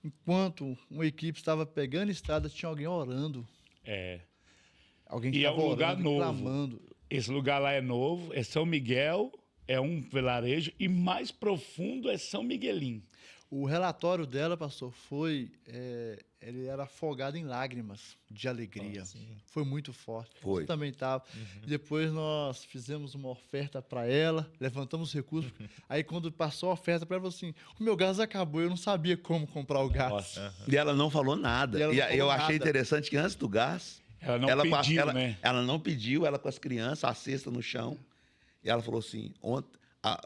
S1: Enquanto uma equipe estava pegando estrada, tinha alguém orando. Alguém que
S2: E é
S1: estava
S2: um lugar
S1: orando,
S2: novo.
S1: clamando.
S2: Esse lugar lá é novo, é São Miguel, é um vilarejo, e mais profundo é São Miguelinho.
S1: O relatório dela, pastor, ele era afogado em lágrimas de alegria. Foi muito forte.
S4: Foi.
S1: Você também estava. Depois nós fizemos uma oferta para ela, levantamos recursos. Aí quando passou a oferta para ela, falou assim, o meu gás acabou, eu não sabia como comprar o gás.
S2: Nossa.
S4: E ela não falou nada.
S1: E ela não falou
S4: eu achei
S1: nada.
S4: interessante que antes do gás...
S2: Ela não pediu, né?
S4: Ela não pediu, ela com as crianças, a cesta no chão. E ela falou assim,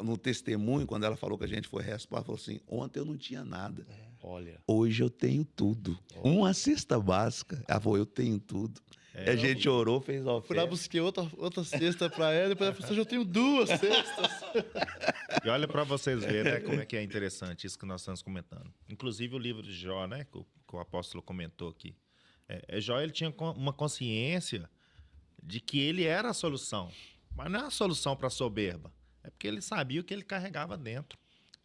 S4: no testemunho, quando ela falou que a gente foi resposta, ela falou assim, ontem eu não tinha nada.
S2: Olha.
S4: Hoje eu tenho tudo. Uma cesta básica. Ela falou, eu tenho tudo. A gente orou, fez
S1: Fui lá,
S4: oferta.
S1: busquei outra cesta pra ela, depois ela falou, hoje eu tenho 2 cestas.
S3: E olha para vocês verem, né, como é que é interessante isso que nós estamos comentando. Inclusive o livro de Jó, né, que o apóstolo comentou aqui. Jó, ele tinha uma consciência de que ele era a solução. Mas não é a solução para soberba. É porque ele sabia o que ele carregava dentro,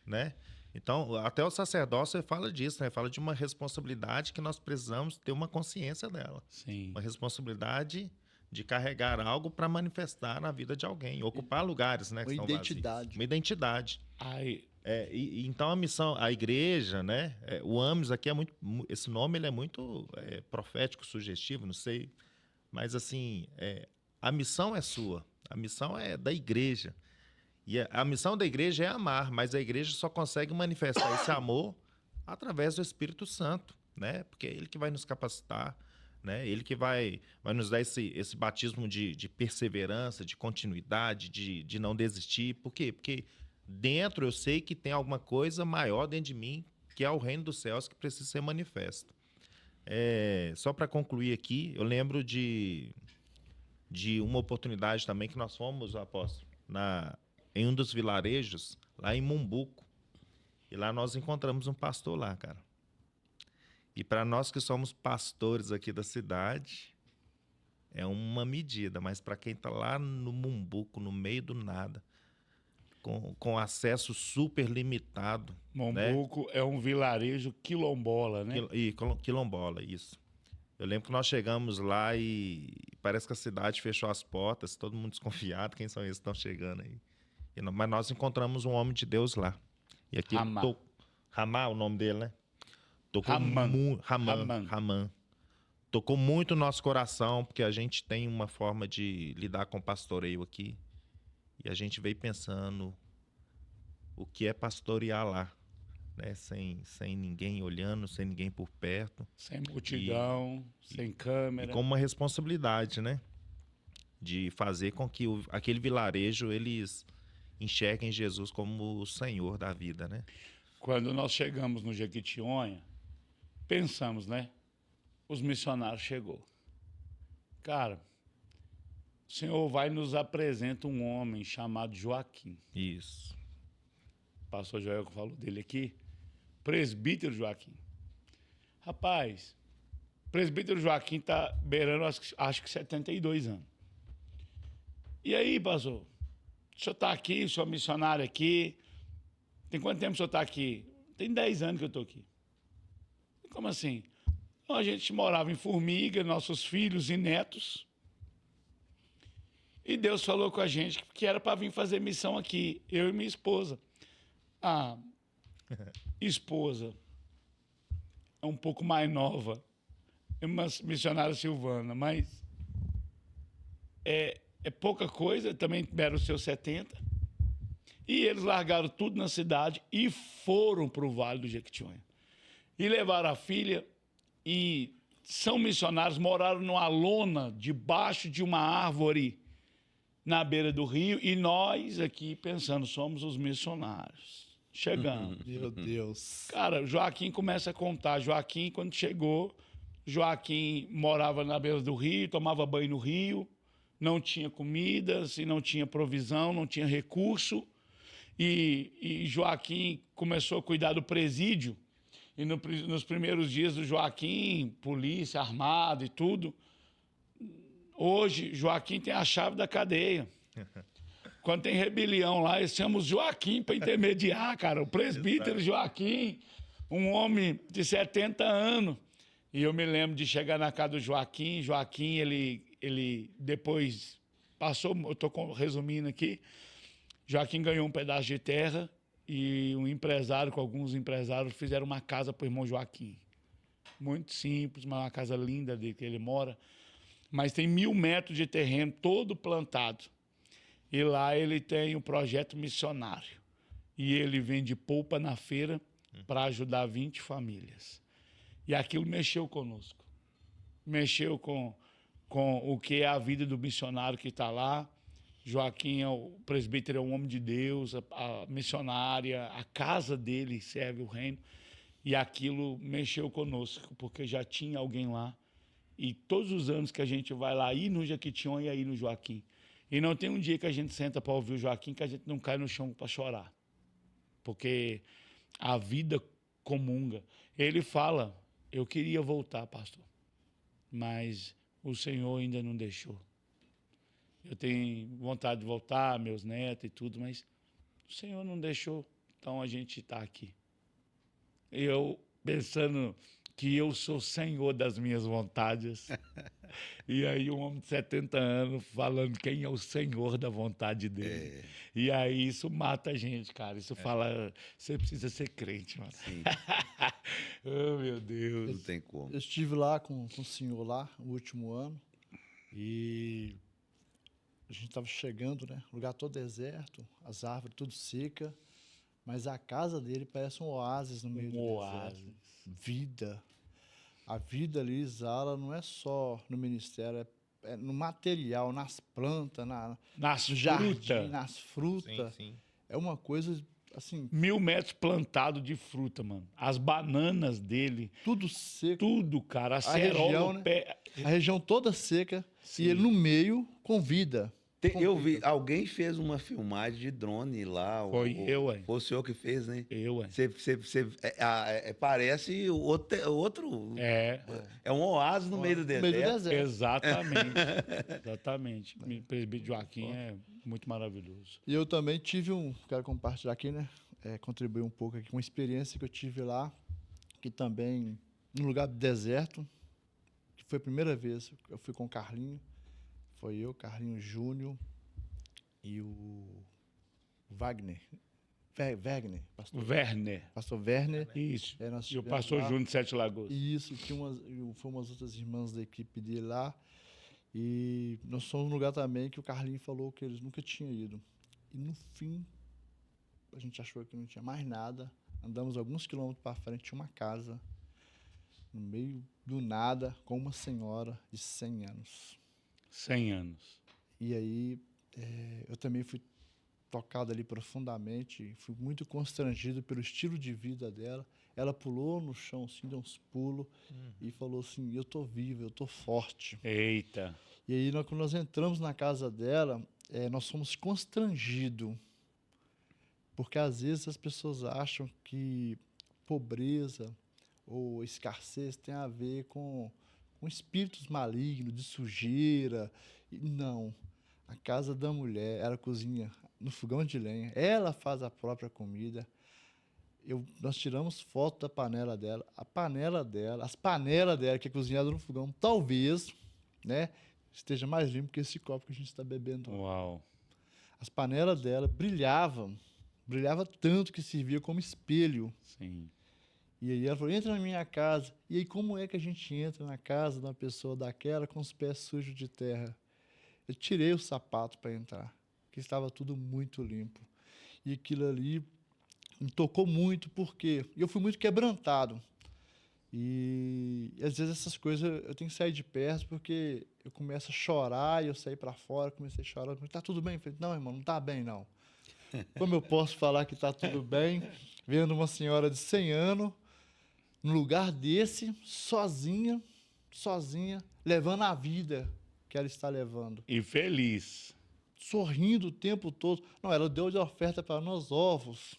S3: né? Então, até o sacerdócio fala disso, né? Fala de uma responsabilidade que nós precisamos ter uma consciência dela.
S2: Sim.
S3: Uma responsabilidade de carregar algo para manifestar na vida de alguém, ocupar lugares, né? Que
S1: Uma
S3: estão
S1: identidade.
S3: vazios. Uma identidade.
S2: Aí,
S3: Então a missão, a igreja, né? O AMES aqui esse nome ele é muito profético, sugestivo, não sei, mas assim, a missão é sua, a missão é da igreja. E a missão da igreja é amar, mas a igreja só consegue manifestar esse amor através do Espírito Santo, né? Porque é ele que vai nos capacitar, né? Ele que vai nos dar esse batismo de perseverança, de continuidade, de não desistir. Por quê? Porque dentro eu sei que tem alguma coisa maior dentro de mim, que é o reino dos céus, que precisa ser manifesto. Só para concluir aqui, eu lembro de uma oportunidade também que nós fomos, apóstolo, em um dos vilarejos, lá em Mumbuco. E lá nós encontramos um pastor lá, cara. E para nós que somos pastores aqui da cidade, é uma medida. Mas para quem está lá no Mumbuco, no meio do nada, com acesso super limitado.
S2: Mombuco, né? É um vilarejo quilombola, né?
S3: Quilombola, isso. Eu lembro que nós chegamos lá e parece que a cidade fechou as portas, todo mundo desconfiado, quem são esses que estão chegando aí? Mas nós encontramos um homem de Deus lá. E aqui Ramá, o nome dele, né? Ramã. Tocou muito o nosso coração, porque a gente tem uma forma de lidar com pastoreio aqui. E a gente veio pensando o que é pastorear lá, né? Sem ninguém olhando, sem ninguém por perto.
S2: Sem multidão, sem câmera.
S3: E com uma responsabilidade, né? De fazer com que aquele vilarejo, eles enxerguem Jesus como o Senhor da vida, né?
S2: Quando nós chegamos no Jequitinhonha, pensamos, né? Os missionários chegou. Cara, o Senhor vai nos apresenta um homem chamado Joaquim.
S3: Isso.
S2: O pastor Joel que falou dele aqui. Presbítero Joaquim. Rapaz, presbítero Joaquim está beirando, acho que 72 anos. E aí, pastor? O senhor está aqui, o senhor é missionário aqui. Tem quanto tempo o senhor está aqui? Tem 10 anos que eu estou aqui. Como assim? Então, a gente morava em Formiga, nossos filhos e netos. E Deus falou com a gente que era para vir fazer missão aqui, eu e minha esposa. A esposa é um pouco mais nova, é uma missionária Silvana, mas é pouca coisa, também tiveram os seus 70. E eles largaram tudo na cidade e foram para o Vale do Jequitinhonha. E levaram a filha e são missionários, moraram numa lona debaixo de uma árvore na beira do rio, e nós aqui pensando, somos os missionários. Chegamos.
S1: Meu Deus.
S2: Cara, Joaquim começa a contar. Joaquim, quando chegou, Joaquim morava na beira do rio, tomava banho no rio, não tinha comida, se não tinha provisão, não tinha recurso. E Joaquim começou a cuidar do presídio. E nos primeiros dias do Joaquim, polícia, armado e tudo. Hoje, Joaquim tem a chave da cadeia. Quando tem rebelião lá, eles chamam Joaquim para intermediar, cara. O presbítero Joaquim, um homem de 70 anos. E eu me lembro de chegar na casa do Joaquim. Joaquim, ele depois passou, eu estou resumindo aqui, Joaquim ganhou um pedaço de terra e um empresário, com alguns empresários, fizeram uma casa para o irmão Joaquim. Muito simples, mas uma casa linda dele que ele mora. Mas tem 1.000 metros de terreno todo plantado. E lá ele tem um projeto missionário. E ele vende polpa na feira para ajudar 20 famílias. E aquilo mexeu conosco. Mexeu com o que é a vida do missionário que está lá. Joaquim, o presbítero, é um homem de Deus, a missionária, a casa dele serve o reino. E aquilo mexeu conosco, porque já tinha alguém lá. E todos os anos que a gente vai lá, ir no Jequitinhonha e aí no Joaquim. E não tem um dia que a gente senta para ouvir o Joaquim que a gente não cai no chão para chorar. Porque a vida comunga. Ele fala, eu queria voltar, pastor, mas o Senhor ainda não deixou. Eu tenho vontade de voltar, meus netos e tudo, mas o Senhor não deixou, então a gente está aqui. Eu pensando que eu sou senhor das minhas vontades. E aí um homem de 70 anos falando quem é o senhor da vontade dele. E aí isso mata a gente, cara. Isso fala, você precisa ser crente, mano.
S4: Sim,
S2: Oh, meu Deus.
S4: não tem como.
S1: Eu estive lá com o senhor lá, o último ano, e a gente estava chegando, né? O lugar todo deserto, as árvores tudo seca, mas a casa dele parece um oásis no meio do deserto. Vida. A vida ali exala não é só no ministério, é no material, nas plantas,
S2: Nas
S1: no jardim,
S2: frutas.
S1: nas frutas.
S3: Sim, sim.
S1: É uma coisa, assim,
S2: 1000 metros plantado de fruta, mano. As bananas dele,
S1: tudo seco.
S2: tudo, cara. A
S1: região,
S2: cerola,
S1: né?
S2: o pé.
S1: A região toda seca
S2: Sim.
S1: e ele no meio com vida.
S4: Eu vi, alguém fez uma filmagem de drone lá.
S2: Foi eu, hein?
S4: Foi o senhor que fez, né?
S2: Eu, hein?
S4: Parece outro.
S2: É,
S4: É um oásis no meio do
S1: No meio do
S4: deserto.
S1: deserto.
S2: exatamente. Exatamente. O presbítero Joaquim é muito maravilhoso.
S1: E eu também tive quero compartilhar aqui, né? Contribuir um pouco aqui com uma experiência que eu tive lá, que também, num lugar do deserto, que foi a primeira vez, eu fui com o Carlinho, foi eu, Carlinho Júnior e o Wagner, pastor Werner.
S2: Isso.
S1: Nós
S2: E o
S1: estivemos
S2: pastor
S1: lá.
S2: Júnior de Sete Lagoas.
S1: E isso, foi umas outras irmãs da equipe dele lá. E nós fomos num lugar também que o Carlinho falou que eles nunca tinham ido. E no fim, a gente achou que não tinha mais nada. Andamos alguns quilômetros para frente, tinha uma casa, no meio do nada, com uma senhora de 100 anos.
S2: 100 anos.
S1: E aí, eu também fui tocado ali profundamente, fui muito constrangido pelo estilo de vida dela. Ela pulou no chão, assim, deu uns pulos, e falou assim, eu tô viva, eu tô forte.
S2: Eita.
S1: E aí, quando nós entramos na casa dela, nós fomos constrangidos, porque às vezes as pessoas acham que pobreza ou escassez tem a ver com espíritos malignos, de sujeira. E não. A casa da mulher, ela cozinha no fogão de lenha, ela faz a própria comida. Nós tiramos foto da panela dela, as panelas dela, que é cozinhada no fogão, talvez, né, esteja mais limpo que esse copo que a gente está bebendo.
S2: Uau.
S1: As panelas dela brilhava tanto que servia como espelho.
S2: Sim.
S1: E aí ela falou, entra na minha casa. E aí como é que a gente entra na casa de uma pessoa daquela com os pés sujos de terra? Eu tirei o sapato para entrar, que estava tudo muito limpo. E aquilo ali me tocou muito, porque eu fui muito quebrantado. E às vezes essas coisas eu tenho que sair de perto, porque eu começo a chorar, e eu saí para fora, comecei a chorar. Tá tudo bem? Eu falei, não, irmão, não tá bem, não. Como eu posso falar que tá tudo bem, vendo uma senhora de 100 anos, num lugar desse, sozinha, levando a vida que ela está levando.
S2: E feliz.
S1: Sorrindo o tempo todo. Não, ela deu de oferta para nós ovos.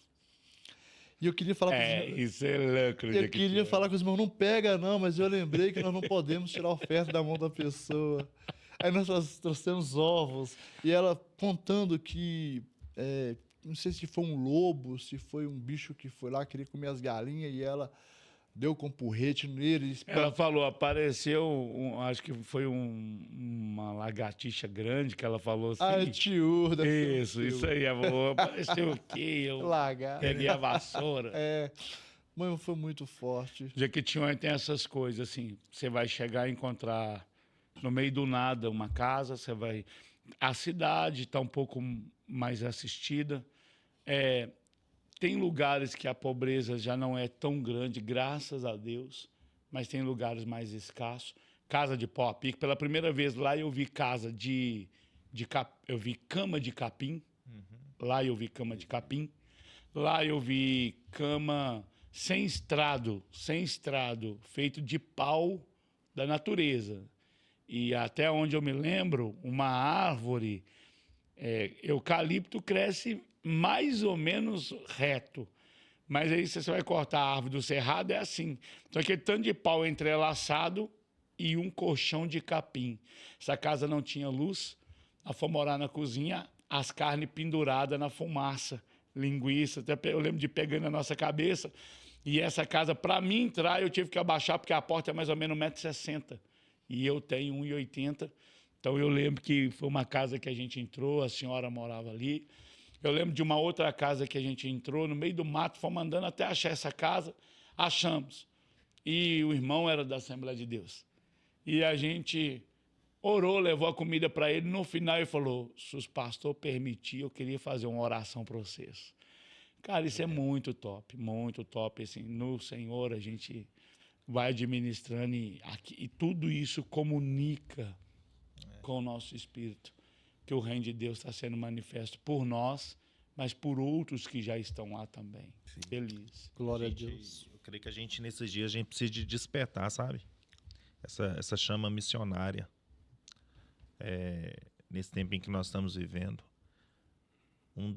S1: E eu queria falar com os irmãos.
S2: Isso é louco.
S1: Eu queria falar com os irmãos, não pega não, mas eu lembrei que nós não podemos tirar a oferta da mão da pessoa. Aí nós trouxemos ovos, e ela contando que, não sei se foi um lobo, se foi um bicho que foi lá, queria comer as galinhas, e ela deu com porrete nele.
S2: Ela falou, apareceu, acho que foi uma lagartixa grande, que ela falou assim.
S1: Ah, tiúda.
S2: Isso aí. Ela falou, apareceu o quê? Eu peguei a vassoura.
S1: Mãe, foi muito forte.
S2: Jequitinhonha tem essas coisas, assim, você vai chegar e encontrar no meio do nada uma casa, você vai... A cidade está um pouco mais assistida. Tem lugares que a pobreza já não é tão grande, graças a Deus, mas tem lugares mais escassos. Casa de pau a pique. Pela primeira vez lá eu vi casa de eu vi cama de capim. Lá eu vi cama de capim. Lá eu vi cama sem estrado, feito de pau da natureza. E até onde eu me lembro, uma árvore, eucalipto cresce mais ou menos reto. Mas aí você vai cortar a árvore do cerrado, é assim. Então aquele tanto de pau entrelaçado e um colchão de capim. Essa casa não tinha luz, nós fomos morar na cozinha, as carnes penduradas na fumaça, linguiça, até eu lembro de pegando na nossa cabeça. E essa casa, para mim entrar, eu tive que abaixar, porque a porta é mais ou menos 1,60 m. E eu tenho 1,80 m. Então eu lembro que foi uma casa que a gente entrou, a senhora morava ali. Eu lembro de uma outra casa que a gente entrou, no meio do mato, fomos andando até achar essa casa, achamos. E o irmão era da Assembleia de Deus. E a gente orou, levou a comida para ele. No final ele falou, se os pastores permitirem, eu queria fazer uma oração para vocês. Cara, isso é muito top. Assim, no Senhor a gente vai administrando e tudo isso comunica com o nosso espírito, que o reino de Deus está sendo manifesto por nós, mas por outros que já estão lá também.
S3: Sim.
S2: Feliz.
S1: Glória a Deus.
S3: Eu creio que a gente, nesses dias, a gente precisa de despertar, sabe? Essa chama missionária. Nesse tempo em que nós estamos vivendo. Uma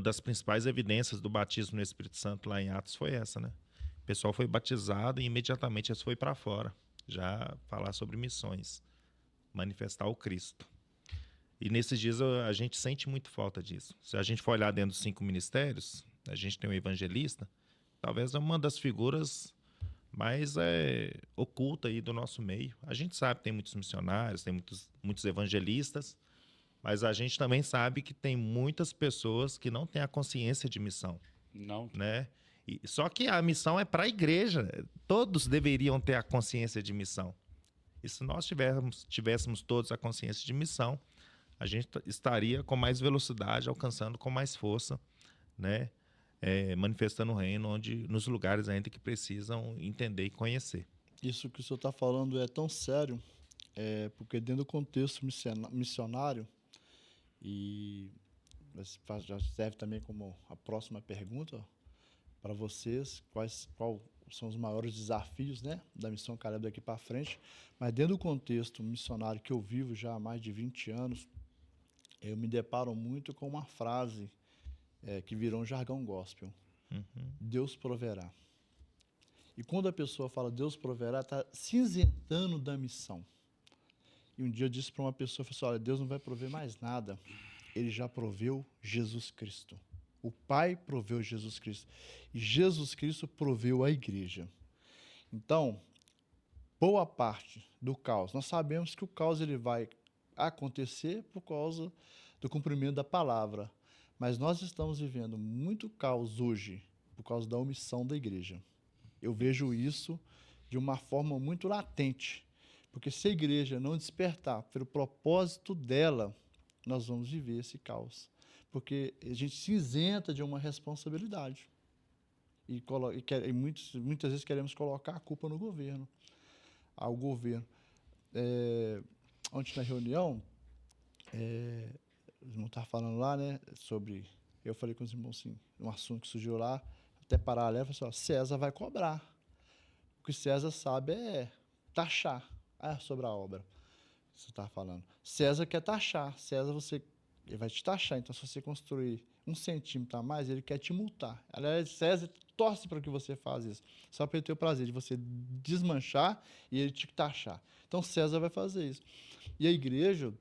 S3: das principais evidências do batismo no Espírito Santo lá em Atos foi essa, né? O pessoal foi batizado e imediatamente eles foram para fora, já falar sobre missões, manifestar o Cristo. E nesses dias a gente sente muito falta disso. Se a gente for olhar dentro dos 5 ministérios, a gente tem um evangelista, talvez é uma das figuras mais oculta aí do nosso meio. A gente sabe que tem muitos missionários, tem muitos evangelistas, mas a gente também sabe que tem muitas pessoas que não têm a consciência de missão.
S2: Não.
S3: Né? Só que a missão é para a igreja. Todos deveriam ter a consciência de missão. E se nós tivéssemos todos a consciência de missão, a gente estaria com mais velocidade, alcançando com mais força, né? Manifestando o reino nos lugares ainda que precisam entender e conhecer.
S1: Isso que o senhor está falando é tão sério, porque dentro do contexto missionário, e já serve também como a próxima pergunta para vocês, quais são os maiores desafios, né, da missão Caleb daqui para frente, mas dentro do contexto missionário que eu vivo já há mais de 20 anos, eu me deparo muito com uma frase que virou um jargão gospel. Deus proverá. E quando a pessoa fala Deus proverá, está se isentando da missão. E um dia eu disse para uma pessoa, eu falei, olha, Deus não vai prover mais nada. Ele já proveu Jesus Cristo. O Pai proveu Jesus Cristo. E Jesus Cristo proveu a igreja. Então, boa parte do caos, nós sabemos que o caos ele vai acontecer por causa do cumprimento da palavra. Mas nós estamos vivendo muito caos hoje por causa da omissão da igreja. Eu vejo isso de uma forma muito latente. Porque se a igreja não despertar pelo propósito dela, nós vamos viver esse caos. Porque a gente se isenta de uma responsabilidade. E muitas vezes queremos colocar a culpa no governo. Ao governo. Ontem na reunião, os irmãos estavam falando lá, né, sobre... Eu falei com os irmãos assim, um assunto que surgiu lá, até paralelo, eu falei assim, César vai cobrar. O que César sabe é taxar sobre a obra. Você está falando. César quer taxar. César, ele vai te taxar. Então, se você construir 1 centímetro a mais, ele quer te multar. Aliás, César torce para que você faça isso. Só para ele ter o prazer de você desmanchar e ele te taxar. Então, César vai fazer isso. E a igreja,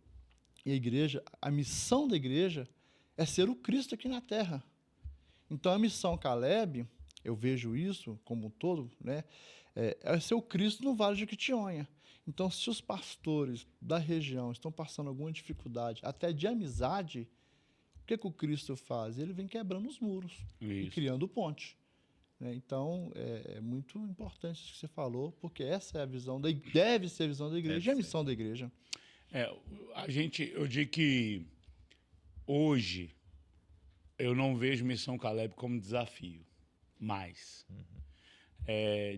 S1: a missão da igreja é ser o Cristo aqui na Terra. Então, a missão Caleb, eu vejo isso como um todo, né, é ser o Cristo no Vale de Jequitinhonha. Então, se os pastores da região estão passando alguma dificuldade, até de amizade, o que o Cristo faz? Ele vem quebrando os muros e criando ponte. Né? Então, é muito importante isso que você falou, porque essa é a visão, deve ser a visão da igreja e a missão da igreja.
S2: Eu digo que hoje eu não vejo Missão Caleb como desafio, mas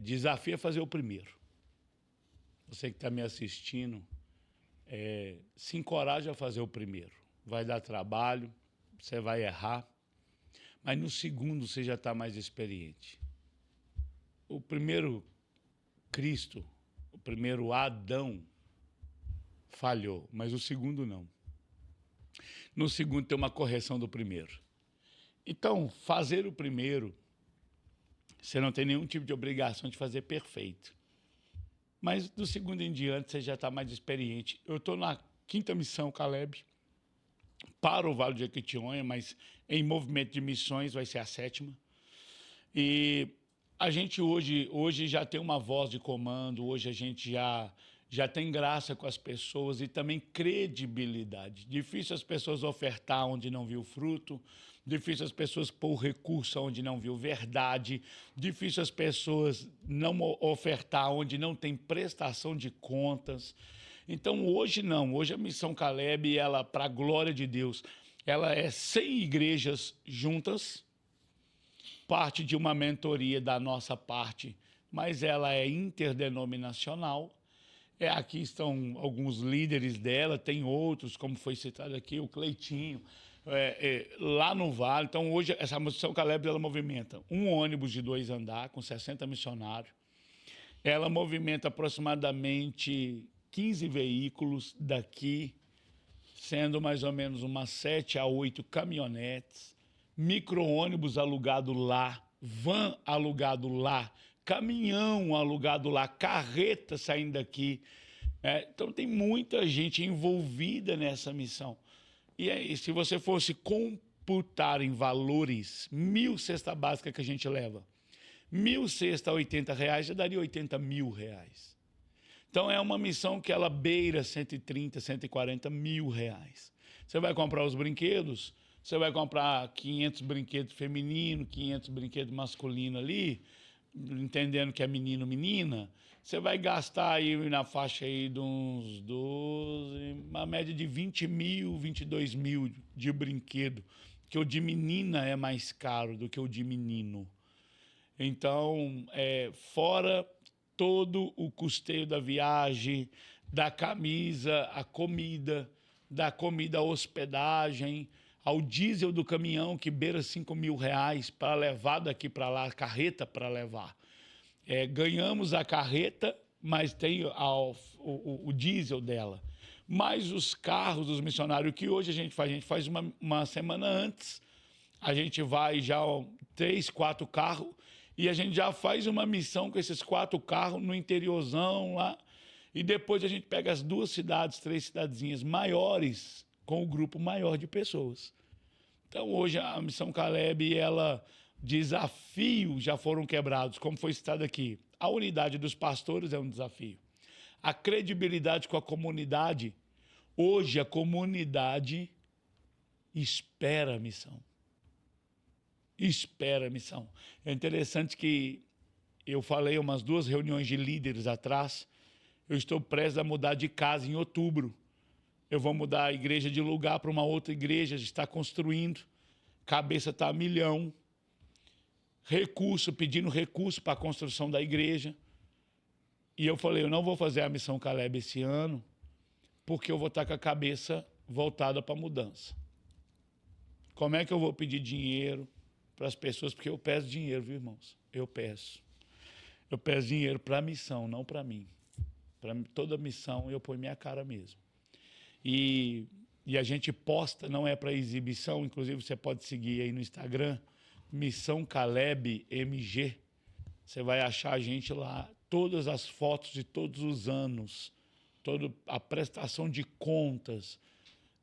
S2: desafio é fazer o primeiro. Você que está me assistindo, se encoraja a fazer o primeiro. Vai dar trabalho, você vai errar, mas no segundo você já está mais experiente. O primeiro Cristo, o primeiro Adão, falhou, mas o segundo não. No segundo tem uma correção do primeiro. Então, fazer o primeiro, você não tem nenhum tipo de obrigação de fazer perfeito. Mas do segundo em diante você já está mais experiente. Eu estou na 5ª missão Caleb, para o Vale de Jequitinhonha, mas em movimento de missões vai ser a 7ª. E a gente hoje já tem uma voz de comando, hoje a gente já tem graça com as pessoas e também credibilidade. Difícil as pessoas ofertar onde não viu fruto, difícil as pessoas pôr recurso onde não viu verdade, difícil as pessoas não ofertar onde não tem prestação de contas. Então, hoje não. Hoje a Missão Caleb, ela, para a glória de Deus, ela é 100 igrejas juntas, parte de uma mentoria da nossa parte, mas ela é interdenominacional. Aqui estão alguns líderes dela, tem outros, como foi citado aqui, o Cleitinho, lá no Vale. Então, hoje, essa Missão Caleb, ela movimenta um ônibus de 2 andares, com 60 missionários. Ela movimenta aproximadamente 15 veículos daqui, sendo mais ou menos umas 7 a 8 caminhonetes, micro-ônibus alugado lá, van alugado lá, caminhão alugado lá, carreta saindo daqui. Então, tem muita gente envolvida nessa missão. E aí, se você fosse computar em valores, 1.000 cesta básica que a gente leva, 1.000 cesta a R$80, já daria R$80 mil. Então, é uma missão que ela beira 130, 140 mil reais. Você vai comprar os brinquedos, você vai comprar 500 brinquedos femininos, 500 brinquedos masculinos ali, entendendo que é menino, menina, você vai gastar aí na faixa aí de uns 12, uma média de 20 mil, 22 mil de brinquedo, que o de menina é mais caro do que o de menino. Então, fora todo o custeio da viagem, da camisa, a comida, da comida, a hospedagem, ao diesel do caminhão, que beira R$5 mil para levar daqui para lá, a carreta para levar. Ganhamos a carreta, mas tem o diesel dela. Mais os carros dos missionários, que hoje a gente faz uma semana antes, a gente vai já 3, 4 carros, e a gente já faz uma missão com esses 4 carros no interiorzão lá, e depois a gente pega as 2 cidades, 3 cidadezinhas maiores, com o grupo maior de pessoas. Então, hoje, a Missão Caleb, desafios já foram quebrados, como foi citado aqui. A unidade dos pastores é um desafio. A credibilidade com a comunidade, hoje a comunidade espera a missão. Espera a missão. É interessante que eu falei umas 2 reuniões de líderes atrás, eu estou prestes a mudar de casa em outubro. Eu vou mudar a igreja de lugar para uma outra igreja, está construindo, cabeça está a milhão, pedindo recurso para a construção da igreja. E eu falei, eu não vou fazer a Missão Caleb esse ano, porque eu vou estar com a cabeça voltada para a mudança. Como é que eu vou pedir dinheiro para as pessoas? Porque eu peço dinheiro, viu, irmãos? Eu peço dinheiro para a missão, não para mim. Para toda missão eu ponho minha cara mesmo. E a gente posta, não é para exibição, inclusive você pode seguir aí no Instagram, Missão Caleb MG. Você vai achar a gente lá, todas as fotos de todos os anos, toda a prestação de contas,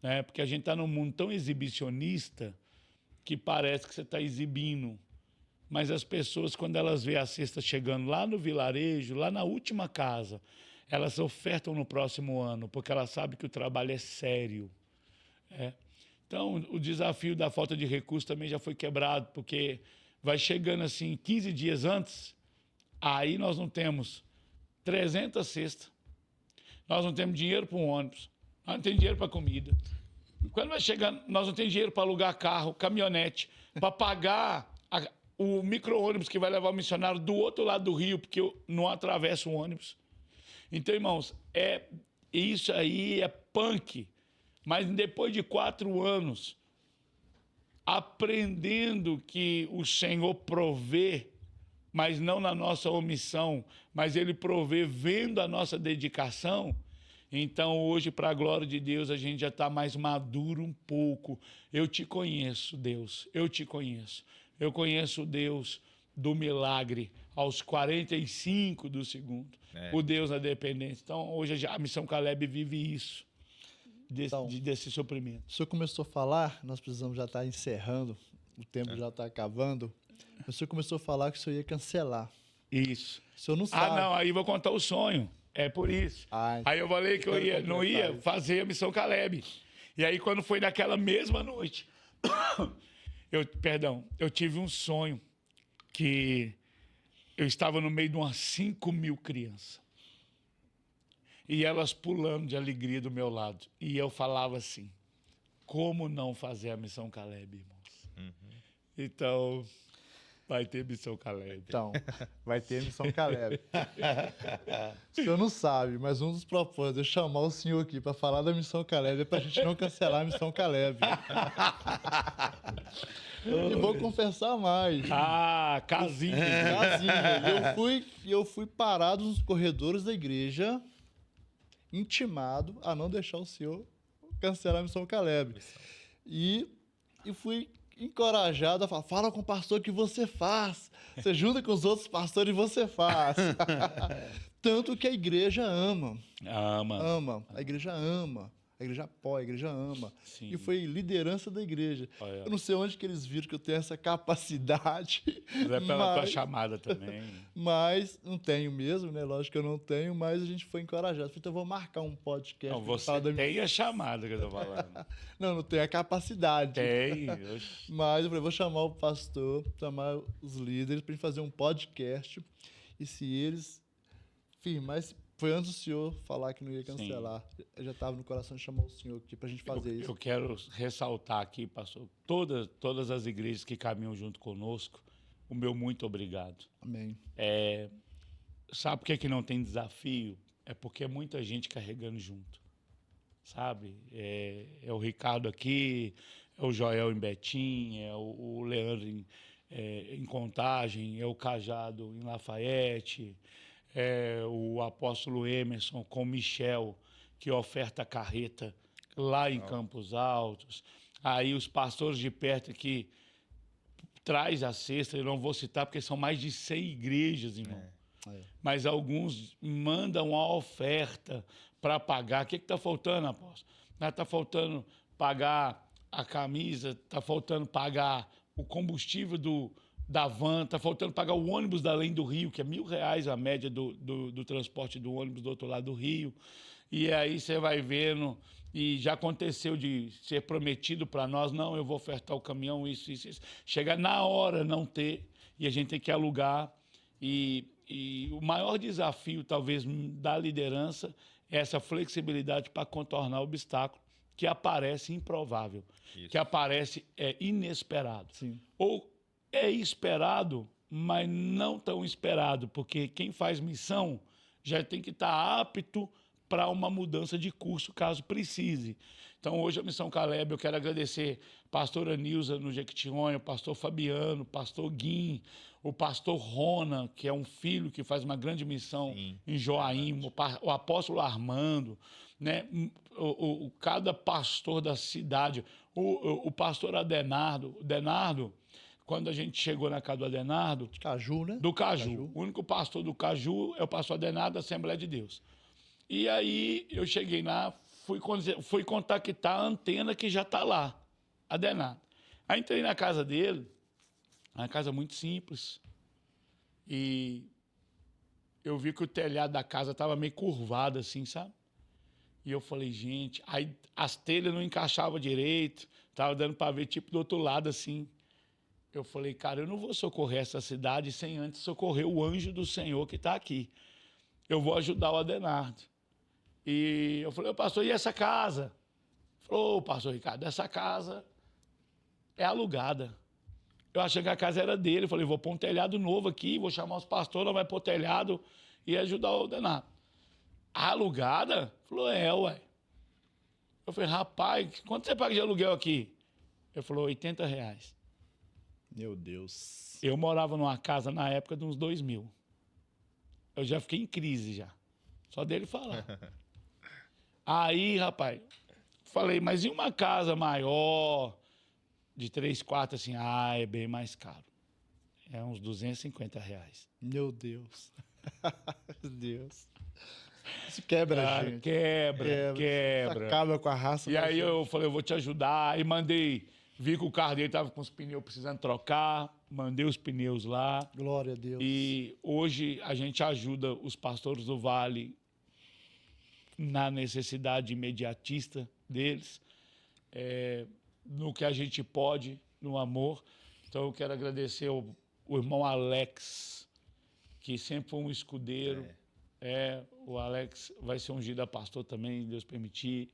S2: né? Porque a gente está num mundo tão exibicionista que parece que você está exibindo. Mas as pessoas, quando elas veem a cesta chegando lá no vilarejo, lá na última casa, elas ofertam no próximo ano, porque elas sabem que o trabalho é sério. Então, o desafio da falta de recursos também já foi quebrado, porque vai chegando assim 15 dias antes, aí nós não temos 300 cestas, nós não temos dinheiro para um ônibus, nós não temos dinheiro para comida. Quando vai chegando, nós não temos dinheiro para alugar carro, caminhonete, para pagar o micro-ônibus que vai levar o missionário do outro lado do rio, porque eu não atravesso o ônibus. Então, irmãos, Isso aí é punk. Mas depois de 4 anos, aprendendo que o Senhor provê, mas não na nossa omissão, mas Ele provê vendo a nossa dedicação. Então, hoje, para a glória de Deus, a gente já está mais maduro um pouco. Eu te conheço, Deus, eu te conheço. Eu conheço o Deus do milagre aos 45 do segundo. O Deus da dependência. Então, hoje a Missão Caleb vive isso, desse suprimento.
S1: O senhor começou a falar, nós precisamos já estar encerrando, o tempo já está acabando. O senhor começou a falar que o senhor ia cancelar.
S2: Isso.
S1: O senhor não sabe.
S2: Ah, não, aí vou contar o sonho. É por isso. Aí eu falei que eu não ia fazer a Missão Caleb. E aí, quando foi naquela mesma noite, eu tive um sonho que eu estava no meio de umas 5.000 crianças. E elas pulando de alegria do meu lado. E eu falava assim, como não fazer a Missão Caleb, irmãos? Então, vai ter Missão Caleb.
S1: Então, vai ter Missão Caleb. O senhor não sabe, mas um dos propósitos de chamar o senhor aqui para falar da Missão Caleb é para a gente não cancelar a Missão Caleb. E vou confessar mais.
S2: Ah, casinha.
S1: Eu fui parado nos corredores da igreja, intimado a não deixar o senhor cancelar a Missão Caleb. E fui encorajado a falar, fala com o pastor que você faz. Você junta com os outros pastores e você faz. Tanto que a igreja ama. Ama. A igreja ama. A igreja apoia, a igreja ama.
S2: Sim.
S1: E foi liderança da igreja.
S2: Olha.
S1: Eu não sei onde que eles viram que eu tenho essa capacidade.
S2: Mas é pela tua chamada também.
S1: Mas não tenho mesmo, né? Lógico que eu não tenho, mas a gente foi encorajado. Então eu vou marcar um podcast.
S2: Não, você tem a chamada que eu tô falando.
S1: Não tenho a capacidade.
S2: Tem.
S1: Mas eu falei, vou chamar o pastor, chamar os líderes para gente fazer um podcast. E se eles firmarem... Foi antes do senhor falar que não ia cancelar. Sim. Eu já estava no coração de chamar o senhor aqui para a gente fazer isso.
S2: Eu quero ressaltar aqui, pastor, todas as igrejas que caminham junto conosco, o meu muito obrigado.
S1: Amém.
S2: Sabe por que não tem desafio? É porque é muita gente carregando junto. Sabe? É o Ricardo aqui, é o Joel em Betim, é o Leandro em Contagem, é o Cajado em Lafayette, o apóstolo Emerson com Michel, que oferta carreta lá em Campos Altos. Aí os pastores de perto que traz a cesta, eu não vou citar porque são mais de 100 igrejas, irmão. Mas alguns mandam a oferta para pagar. O que está faltando, apóstolo? Está faltando pagar a camisa, está faltando pagar o combustível da van, está faltando pagar o ônibus da Além do Rio, que é R$1.000 a média do transporte do ônibus do outro lado do Rio. E aí você vai vendo, e já aconteceu de ser prometido para nós, não, eu vou ofertar o caminhão, isso. Chega na hora não ter, e a gente tem que alugar. E o maior desafio, talvez, da liderança é essa flexibilidade para contornar o obstáculo que aparece improvável, que aparece inesperado.
S1: Sim.
S2: Ou é esperado, mas não tão esperado, porque quem faz missão já tem que estar apto para uma mudança de curso, caso precise. Então, hoje, a Missão Caleb, eu quero agradecer a pastora Nilza no Jequitinhonha, o pastor Fabiano, o pastor Guim, o pastor Rona, que é um filho que faz uma grande missão em Joaíma, o apóstolo Armando, né? Cada pastor da cidade, o pastor Denardo, quando a gente chegou na casa do Adenardo...
S1: Caju, né?
S2: Do Caju. O único pastor do Caju é o pastor Adenardo da Assembleia de Deus. E aí eu cheguei lá, fui contactar a antena que já está lá, Adenardo. Aí entrei na casa dele, uma casa muito simples, e eu vi que o telhado da casa estava meio curvado assim, sabe? E eu falei, gente... Aí as telhas não encaixavam direito, estava dando para ver tipo do outro lado assim. Eu falei, cara, eu não vou socorrer essa cidade sem antes socorrer o anjo do Senhor que está aqui. Eu vou ajudar o Adenardo. E eu falei, pastor, e essa casa? Ele falou, pastor Ricardo, essa casa é alugada. Eu achei que a casa era dele. Eu falei, vou pôr um telhado novo aqui, vou chamar os pastores, vai pôr telhado e ajudar o Adenardo. Alugada? Falou, ué. Eu falei, rapaz, quanto você paga de aluguel aqui? Ele falou, R$ 80.
S1: Meu Deus.
S2: Eu morava numa casa na época de uns 2.000. Eu já fiquei em crise já. Só dele falar. Aí, rapaz, falei, mas e uma casa maior, de 3 quartos, assim? Ah, é bem mais caro. É uns R$ 250.
S1: Meu Deus. Meu Deus. Isso quebra a gente.
S2: Quebra.
S1: Acaba com a raça.
S2: E
S1: da
S2: aí
S1: gente.
S2: eu falei, eu vou te ajudar. Aí vi que o carro dele tava com os pneus precisando trocar. Mandei os pneus lá.
S1: Glória a Deus.
S2: E hoje a gente ajuda os pastores do Vale na necessidade imediatista deles, no que a gente pode, no amor. Então eu quero agradecer o irmão Alex, que sempre foi um escudeiro. O Alex vai ser ungido a pastor também, Deus permitir.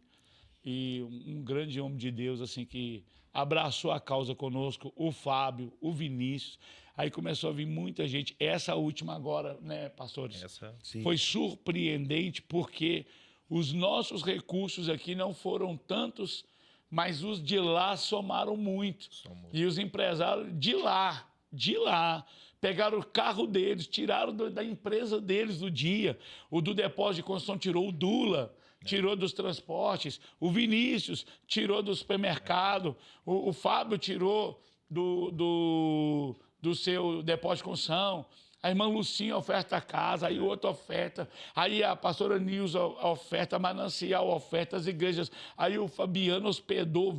S2: E um grande homem de Deus, assim, que abraçou a causa conosco, o Fábio, o Vinícius. Aí começou a vir muita gente. Essa última agora, né, pastores?
S4: Sim.
S2: Foi surpreendente porque os nossos recursos aqui não foram tantos, mas os de lá somaram muito. E os empresários de lá, pegaram o carro deles, tiraram da empresa deles do dia. O do depósito de construção tirou o Dula, tirou dos transportes. O Vinícius tirou do supermercado. O Fábio tirou do seu depósito de construção. A irmã Lucinha oferta a casa, aí outra oferta. Aí a pastora Nilza oferta, Manancial oferta, as igrejas. Aí o Fabiano hospedou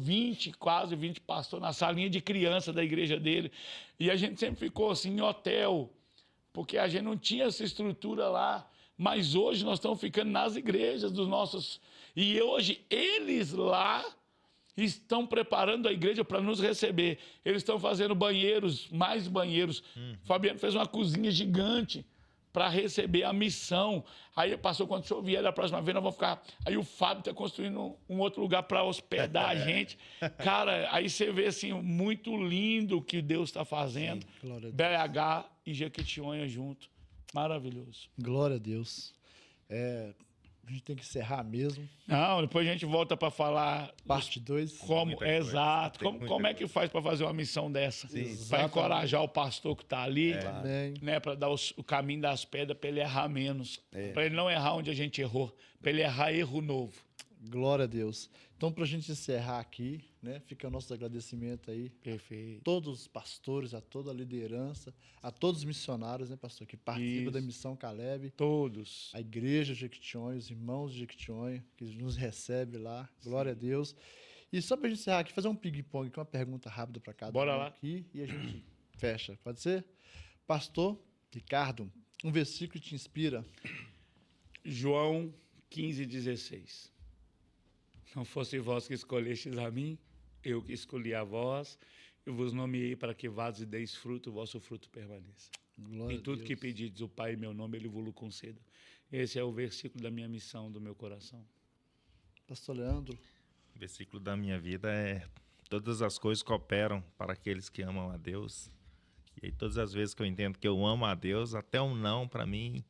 S2: quase 20 pastores na salinha de criança da igreja dele. E a gente sempre ficou assim em hotel, porque a gente não tinha essa estrutura lá. Mas hoje nós estamos ficando nas igrejas dos nossos... E hoje eles lá estão preparando a igreja para nos receber. Eles estão fazendo banheiros, mais banheiros. Fabiano fez uma cozinha gigante para receber a missão. Aí passou, quando o senhor vier da próxima vez, nós vamos ficar... Aí o Fábio está construindo um outro lugar para hospedar a gente. Cara, aí você vê assim, muito lindo o que Deus está fazendo.
S1: Glória a Deus.
S2: BH e Jequitinhonha junto. Maravilhoso.
S1: Glória a Deus. A gente tem que encerrar mesmo.
S2: Não, depois a gente volta para falar
S1: Parte 2.
S2: como,
S3: Muita coisa.
S2: exato,
S3: Tem muita
S2: como é que faz para fazer uma missão dessa? Para
S1: Exatamente.
S2: encorajar o pastor que está ali,
S1: Amém.
S2: né, para dar o caminho das pedras para ele errar menos, para ele não errar onde a gente errou, para ele errar erro novo.
S1: Glória a Deus. Então, para a gente encerrar aqui, né, fica o nosso agradecimento aí
S2: Perfeito.
S1: a todos os pastores, a toda a liderança, a todos os missionários, né, pastor, que participam
S2: Isso.
S1: da missão Caleb,
S2: Todos.
S1: a igreja de Jequitinhonha, os irmãos de Jequitinhonha, que nos recebe lá. Glória a Deus. E só para a gente encerrar aqui, fazer um ping-pong, com uma pergunta rápida para cada
S2: Bora
S1: um
S2: lá.
S1: aqui e a gente fecha. Pode ser? Pastor Ricardo, um versículo que te inspira.
S2: João 15,16. Não fosse vós que escolhestes a mim, eu que escolhi a vós, eu vos nomeei para que vades e deis fruto, o vosso fruto permaneça.
S1: Glória
S2: Em
S1: a
S2: tudo
S1: Deus.
S2: que pedides o Pai em meu nome, Ele vos conceda. Esse é o versículo da minha missão, do meu coração.
S1: Pastor Leandro,
S3: O versículo da minha vida é: todas as coisas cooperam para aqueles que amam a Deus. E aí, todas as vezes que eu entendo que eu amo a Deus, até um não, para mim,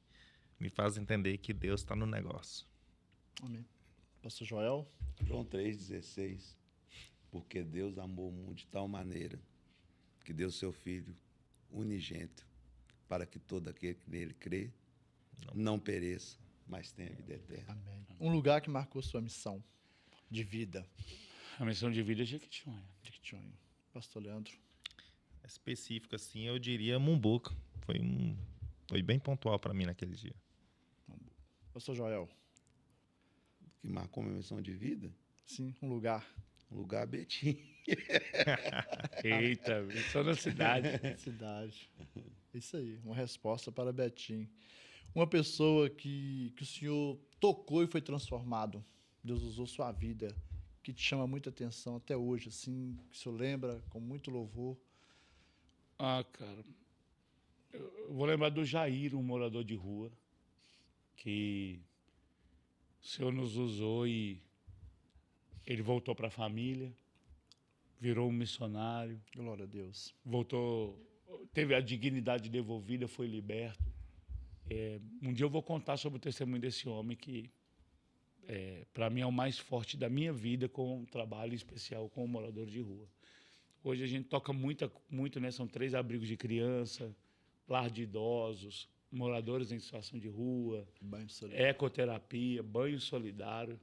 S3: me faz entender que Deus está no negócio.
S1: amém. Pastor Joel,
S4: João 3,16. Porque Deus amou o mundo de tal maneira que deu seu Filho unigênito para que todo aquele que nele crê não pereça, mas tenha vida eterna.
S1: amém. Um lugar que marcou sua missão de vida.
S2: A missão de vida é Jequitinhonha.
S1: Jequitinhonha. Pastor Leandro,
S3: Específico assim, eu diria Mumbuca. Foi bem pontual para mim naquele dia.
S1: Pastor Joel,
S4: Que marcou minha missão de vida?
S1: sim, um lugar.
S4: Um lugar Betim.
S2: Eita, só na cidade.
S1: Cidade. Isso aí, uma resposta para Betim. Uma pessoa que o senhor tocou e foi transformado. Deus usou sua vida, que te chama muita atenção até hoje, assim, que o senhor lembra com muito louvor.
S2: Ah, cara, eu vou lembrar do Jair, um morador de rua, que o Senhor nos usou e ele voltou para a família, virou um missionário,
S1: Glória a Deus.
S2: voltou, teve a dignidade devolvida, foi liberto. Um dia eu vou contar sobre o testemunho desse homem que, para mim, é o mais forte da minha vida com um trabalho especial com moradores de rua. Hoje a gente toca muito, né? São 3 abrigos de criança, lar de idosos, moradores em situação de rua,
S1: Banho solidário.
S2: ecoterapia, banho solidário.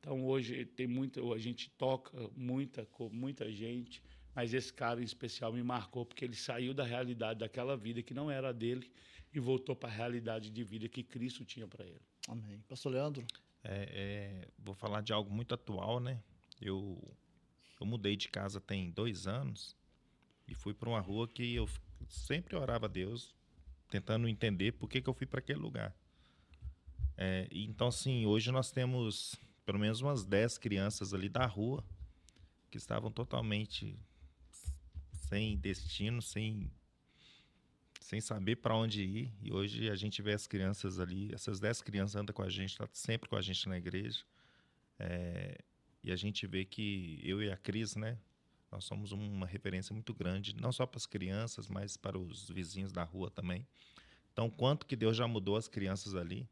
S2: Então, hoje a gente toca com muita gente, mas esse cara em especial me marcou porque ele saiu da realidade daquela vida que não era dele e voltou para a realidade de vida que Cristo tinha para ele.
S1: Amém. Pastor Leandro?
S3: Vou falar de algo muito atual, né? Eu mudei de casa tem 2 anos e fui para uma rua que eu sempre orava a Deus, tentando entender por que eu fui para aquele lugar. Então, assim, hoje nós temos pelo menos umas 10 crianças ali da rua que estavam totalmente sem destino, sem saber para onde ir. E hoje a gente vê as crianças ali, essas 10 crianças andam com a gente, estão sempre com a gente na igreja. E a gente vê que eu e a Cris, né, nós somos uma referência muito grande, não só para as crianças, mas para os vizinhos da rua também. Então, quanto que Deus já mudou as crianças ali,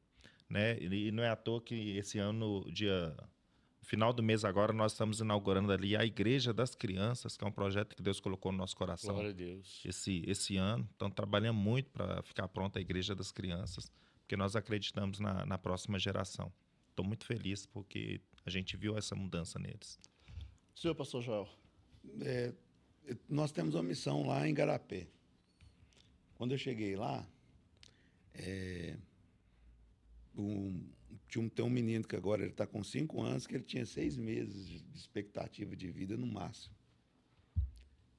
S3: né? E não é à toa que esse ano, no final do mês agora, nós estamos inaugurando ali a Igreja das Crianças, que é um projeto que Deus colocou no nosso coração.
S2: Glória a Deus.
S3: Esse ano. Então, trabalhamos muito para ficar pronta a Igreja das Crianças, porque nós acreditamos na próxima geração. Estou muito feliz porque a gente viu essa mudança neles.
S1: Senhor pastor Joel?
S4: Nós temos uma missão lá em Igarapé. Quando eu cheguei lá, tem um menino que agora ele está com 5 anos, que ele tinha 6 meses de expectativa de vida no máximo.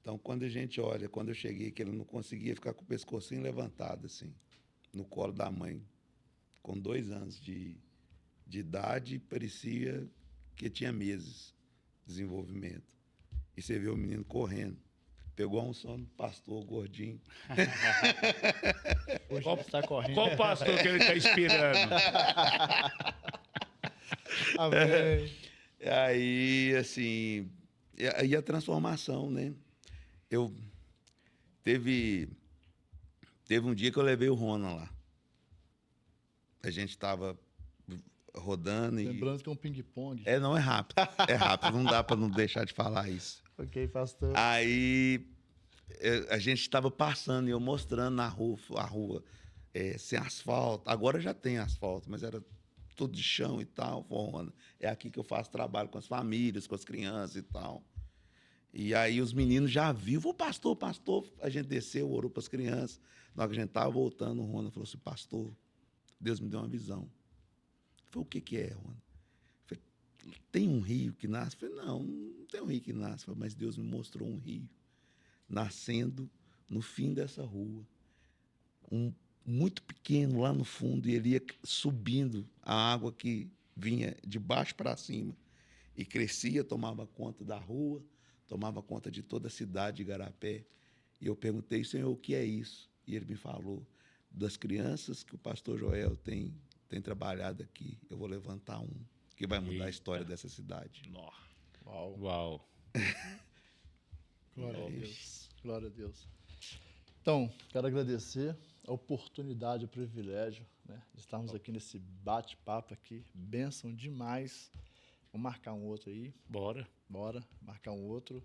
S4: Então, quando a gente olha, quando eu cheguei, que ele não conseguia ficar com o pescocinho levantado, assim, no colo da mãe, com 2 anos de idade, parecia que tinha meses de desenvolvimento. E você vê o menino correndo. Pegou um sono, pastor gordinho.
S1: Hoje ele está correndo.
S2: Qual pastor que ele está inspirando?
S1: Amém.
S4: Aí, assim, e a transformação, né? Teve um dia que eu levei o Rona lá. A gente estava rodando e...
S1: Lembrando que é um ping-pong.
S4: Não, é rápido. É rápido, não dá para não deixar de falar isso.
S1: Ok, pastor.
S4: Aí a gente estava passando e eu mostrando a rua sem asfalto. Agora já tem asfalto, mas era tudo de chão e tal. É aqui que eu faço trabalho com as famílias, com as crianças e tal. E aí os meninos já viram, pastor. A gente desceu, orou para as crianças. Na hora que a gente estava voltando, o Rona falou assim, pastor, Deus me deu uma visão. Eu falei, o que é, Rona? Eu falei, tem um rio que nasce? Eu falei, não tem um rio que nasce. Eu falei, mas Deus me mostrou um rio nascendo no fim dessa rua. Muito pequeno lá no fundo, e ele ia subindo a água que vinha de baixo para cima e crescia, tomava conta da rua, tomava conta de toda a cidade de Igarapé. E eu perguntei, Senhor, o que é isso? E ele me falou das crianças que o pastor Joel tem trabalhado aqui. Eu vou levantar um que vai mudar a história dessa cidade.
S2: Uau.
S1: Glória a Deus. Glória a Deus. Então, quero agradecer a oportunidade, o privilégio, né, de estarmos aqui nesse bate-papo aqui. Bênção demais. Vamos marcar um outro aí.
S2: Bora
S1: Marcar um outro.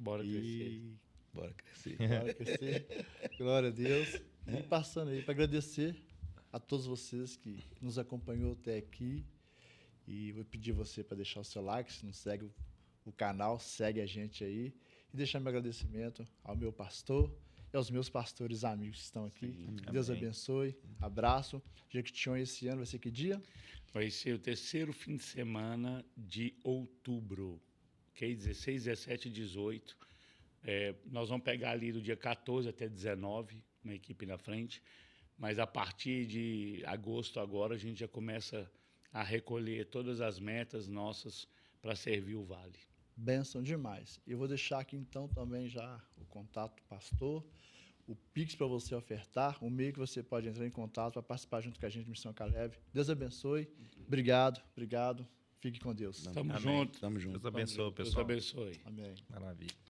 S2: crescer.
S4: Bora crescer.
S1: Bora crescer. Glória a Deus. E passando aí para agradecer a todos vocês que nos acompanhou até aqui. E vou pedir você para deixar o seu like, se não segue o canal, segue a gente aí. E deixar meu agradecimento ao meu pastor e aos meus pastores amigos que estão aqui.
S2: Sim,
S1: Deus
S3: amém.
S1: abençoe. Abraço. Jequitinhonha esse ano vai ser que dia?
S2: Vai ser o 3º fim de semana de outubro, que é 16, 17 e 18. Nós vamos pegar ali do dia 14 até 19, uma equipe na frente, mas a partir de agosto agora a gente já começa a recolher todas as metas nossas para servir o Vale.
S1: Bênção demais. Eu vou deixar aqui então também já o contato do pastor, o Pix para você ofertar, o meio que você pode entrar em contato para participar junto com a gente de Missão Caleb. Deus abençoe. Obrigado. Fique com Deus.
S2: Tamo
S3: Amém.
S2: junto.
S4: Tamo junto.
S3: Deus abençoe,
S2: Deus
S3: pessoal.
S2: abençoe.
S1: Amém.
S3: Maravilha.